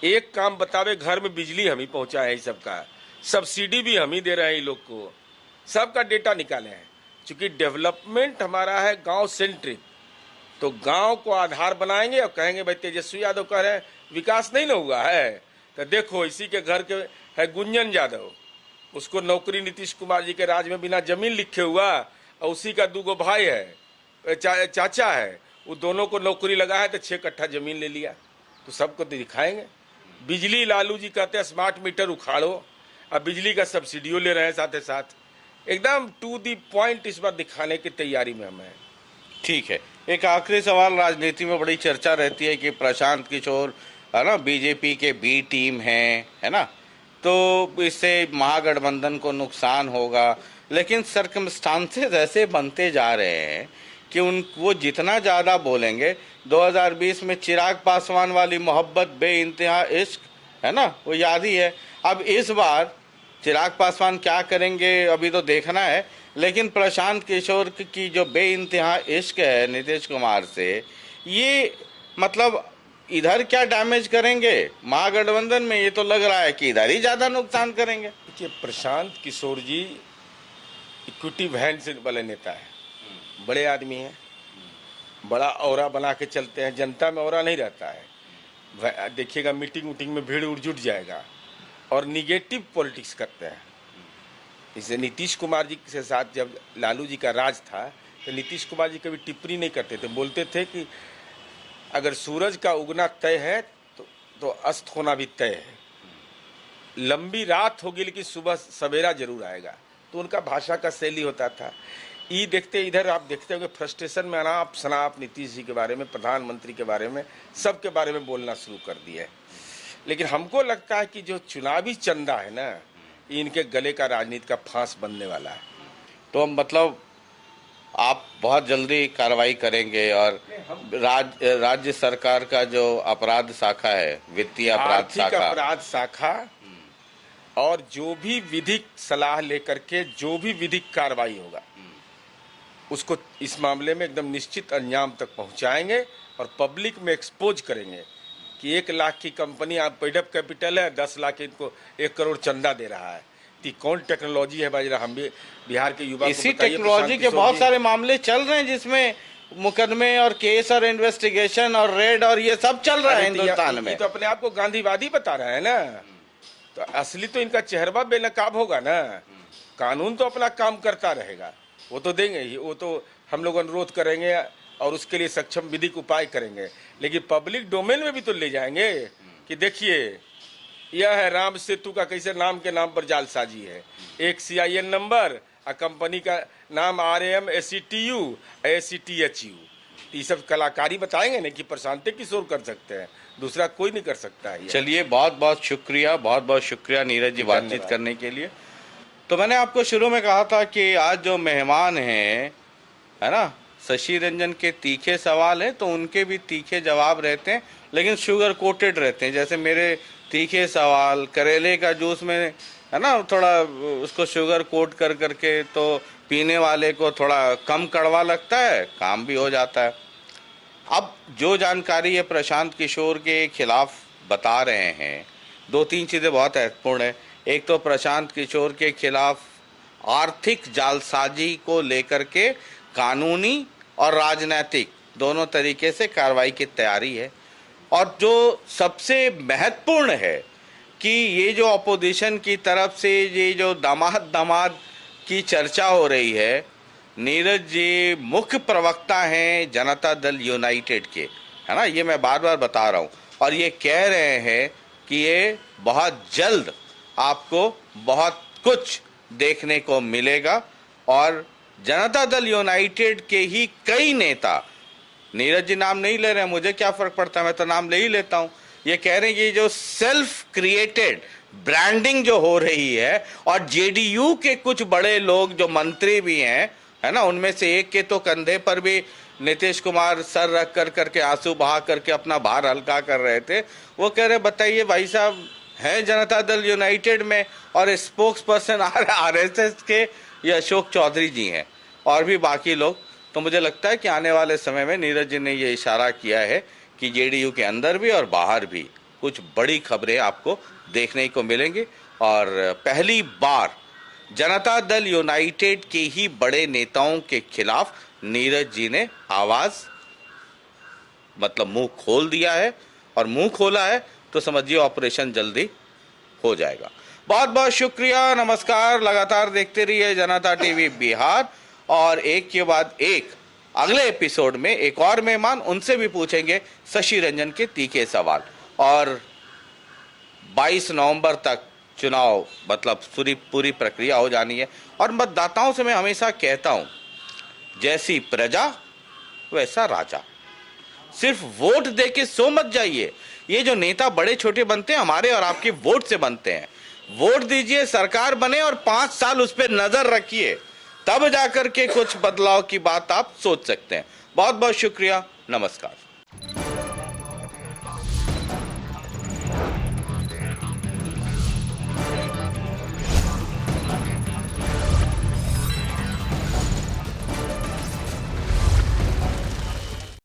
एक काम बतावे, घर में बिजली हम ही पहुंचाए हैं, सबका सब्सिडी भी हम ही दे रहे हैं, ये लोग को सबका डेटा निकाले हैं। चूंकि डेवलपमेंट हमारा है गांव सेंट्रिक, तो गांव को आधार बनाएंगे और कहेंगे भाई तेजस्वी यादव कह रहे हैं विकास नहीं ना हुआ है, तो देखो इसी के घर के है गुंजन यादव, उसको नौकरी नीतीश कुमार जी के राज में बिना जमीन लिखे हुआ, और उसी का 2 भाई है, चाचा है, वो दोनों को नौकरी लगा है तो 6 कट्ठा जमीन ले लिया। तो सबको तो दिखाएंगे। बिजली लालू जी कहते हैं स्मार्ट मीटर उखाड़ो, अब बिजली का सब्सिडियो ले रहे हैं साथ ही साथ। एकदम टू दी पॉइंट इस बार दिखाने की तैयारी में हम हैं। ठीक है, एक आखिरी सवाल। राजनीति में बड़ी चर्चा रहती है कि प्रशांत किशोर है ना बीजेपी के बी टीम है ना, तो इससे महागठबंधन को नुकसान होगा, लेकिन सर्कमस्टांसेस ऐसे बनते जा रहे हैं कि वो जितना ज़्यादा बोलेंगे, 2020 में चिराग पासवान वाली मोहब्बत बेइंतहा इश्क है ना, वो याद ही है। अब इस बार चिराग पासवान क्या करेंगे अभी तो देखना है, लेकिन प्रशांत किशोर की जो बेइंतहा इश्क है नीतीश कुमार से, ये मतलब इधर क्या डैमेज करेंगे महागठबंधन में, ये तो लग रहा है कि इधर ही ज़्यादा नुकसान करेंगे। देखिए प्रशांत किशोर जी इक्विटी वैन से वाले नेता है, बड़े आदमी हैं, बड़ा औरा बना के चलते हैं, जनता में औरा नहीं रहता है। देखिएगा मीटिंग वूटिंग में भीड़ उड़ जुट जाएगा, और निगेटिव पॉलिटिक्स करते हैं। इससे नीतीश कुमार जी के साथ जब लालू जी का राज था तो नीतीश कुमार जी कभी टिप्पणी नहीं करते थे, बोलते थे कि अगर सूरज का उगना तय है तो अस्त होना भी तय है, लंबी रात होगी लेकिन सुबह सवेरा जरूर आएगा। तो उनका भाषा का शैली होता था। देखते इधर आप देखते होंगे फ्रस्ट्रेशन में अनाप शनाप नीतीश जी के बारे में, प्रधानमंत्री के बारे में, सबके बारे में बोलना शुरू कर दिया है। लेकिन हमको लगता है कि जो चुनावी चंदा है ना, इनके गले का राजनीति का फांस बनने वाला है। तो मतलब आप बहुत जल्दी कार्रवाई करेंगे, और राज्य सरकार का जो अपराध शाखा है, वित्तीय अपराध शाखा, और जो भी विधिक सलाह लेकर के जो भी विधिक कार्रवाई होगा उसको इस मामले में एकदम निश्चित अंजाम तक पहुंचाएंगे, और पब्लिक में एक्सपोज करेंगे कि 1 लाख की कंपनी आप पेडअप कैपिटल है, 10 लाख इनको 1 करोड़ चंदा दे रहा है। तो कौन टेक्नोलॉजी है भाई, हम भी बिहार के युवा इसी टेक्नोलॉजी के बहुत सारे मामले चल रहे हैं जिसमें मुकदमे और केस और इन्वेस्टिगेशन और रेड और ये सब चल रहा है हिंदुस्तान में। तो अपने आप को गांधीवादी बता रहे हैं ना, तो असली तो इनका चेहरा बेनकाब होगा ना। कानून तो अपना काम करता रहेगा, वो तो देंगे ही, वो तो हम लोग अनुरोध करेंगे और उसके लिए सक्षम विधिक उपाय करेंगे, लेकिन पब्लिक डोमेन में भी तो ले जाएंगे कि देखिए यह है राम सेतु का कैसे नाम के नाम पर जालसाजी है, एक CIN नंबर, कंपनी का नाम RAM ACTU ACTHU, ये सब कलाकारी बताएंगे ना कि प्रशांत किशोर कर सकते हैं, दूसरा कोई नहीं कर सकता है। चलिए, बहुत बहुत शुक्रिया नीरज जी बातचीत करने के लिए। तो मैंने आपको शुरू में कहा था कि आज जो मेहमान हैं, है ना, शशि रंजन के तीखे सवाल हैं तो उनके भी तीखे जवाब रहते हैं, लेकिन शुगर कोटेड रहते हैं। जैसे मेरे तीखे सवाल, करेले का जूस में, है ना, थोड़ा उसको शुगर कोट कर करके तो पीने वाले को थोड़ा कम कड़वा लगता है, काम भी हो जाता है। अब जो जानकारी ये प्रशांत किशोर के खिलाफ बता रहे हैं, दो तीन चीज़ें बहुत महत्वपूर्ण है। एक तो प्रशांत किशोर के खिलाफ आर्थिक जालसाजी को लेकर के कानूनी और राजनीतिक दोनों तरीके से कार्रवाई की तैयारी है। और जो सबसे महत्वपूर्ण है कि ये जो अपोजिशन की तरफ से ये जो दामाद की चर्चा हो रही है, नीरज जी मुख्य प्रवक्ता हैं जनता दल यूनाइटेड के, है ना, ये मैं बार बार बता रहा हूँ, और ये कह रहे हैं कि ये बहुत जल्द आपको बहुत कुछ देखने को मिलेगा। और जनता दल यूनाइटेड के ही कई नेता, नीरज जी नाम नहीं ले रहे हैं, मुझे क्या फर्क पड़ता है, मैं तो नाम ले ही लेता हूँ, ये कह रहे हैं कि जो सेल्फ क्रिएटेड ब्रांडिंग जो हो रही है, और जेडीयू के कुछ बड़े लोग जो मंत्री भी हैं, है ना, उनमें से एक के तो कंधे पर भी नीतीश कुमार सर रख कर करके आंसू बहा करके अपना भार हल्का कर रहे थे। वो कह रहे बताइए भाई साहब, हैं जनता दल यूनाइटेड में और स्पोक्स पर्सन आरएसएस के ये अशोक चौधरी जी हैं और भी बाकी लोग। तो मुझे लगता है कि आने वाले समय में नीरज जी ने ये इशारा किया है कि जेडीयू के अंदर भी और बाहर भी कुछ बड़ी खबरें आपको देखने को मिलेंगी। और पहली बार जनता दल यूनाइटेड के ही बड़े नेताओं के खिलाफ नीरज जी ने आवाज, मतलब मुंह खोल दिया है, और मुंह खोला है तो समझिए ऑपरेशन जल्दी हो जाएगा। बहुत बहुत शुक्रिया, नमस्कार। लगातार देखते रहिए जनता टीवी बिहार, और एक के बाद एक अगले एपिसोड में एक और मेहमान, उनसे भी पूछेंगे शशि रंजन के तीखे सवाल। और 22 नवंबर तक चुनाव, मतलब पूरी प्रक्रिया हो जानी है। और मतदाताओं से मैं हमेशा कहता हूं, जैसी प्रजा वैसा राजा। सिर्फ वोट दे के सो मत जाइए। ये जो नेता बड़े छोटे बनते हैं, हमारे और आपके वोट से बनते हैं। वोट दीजिए, सरकार बने और 5 साल उस पर नजर रखिए, तब जाकर के कुछ बदलाव की बात आप सोच सकते हैं। बहुत बहुत शुक्रिया, नमस्कार।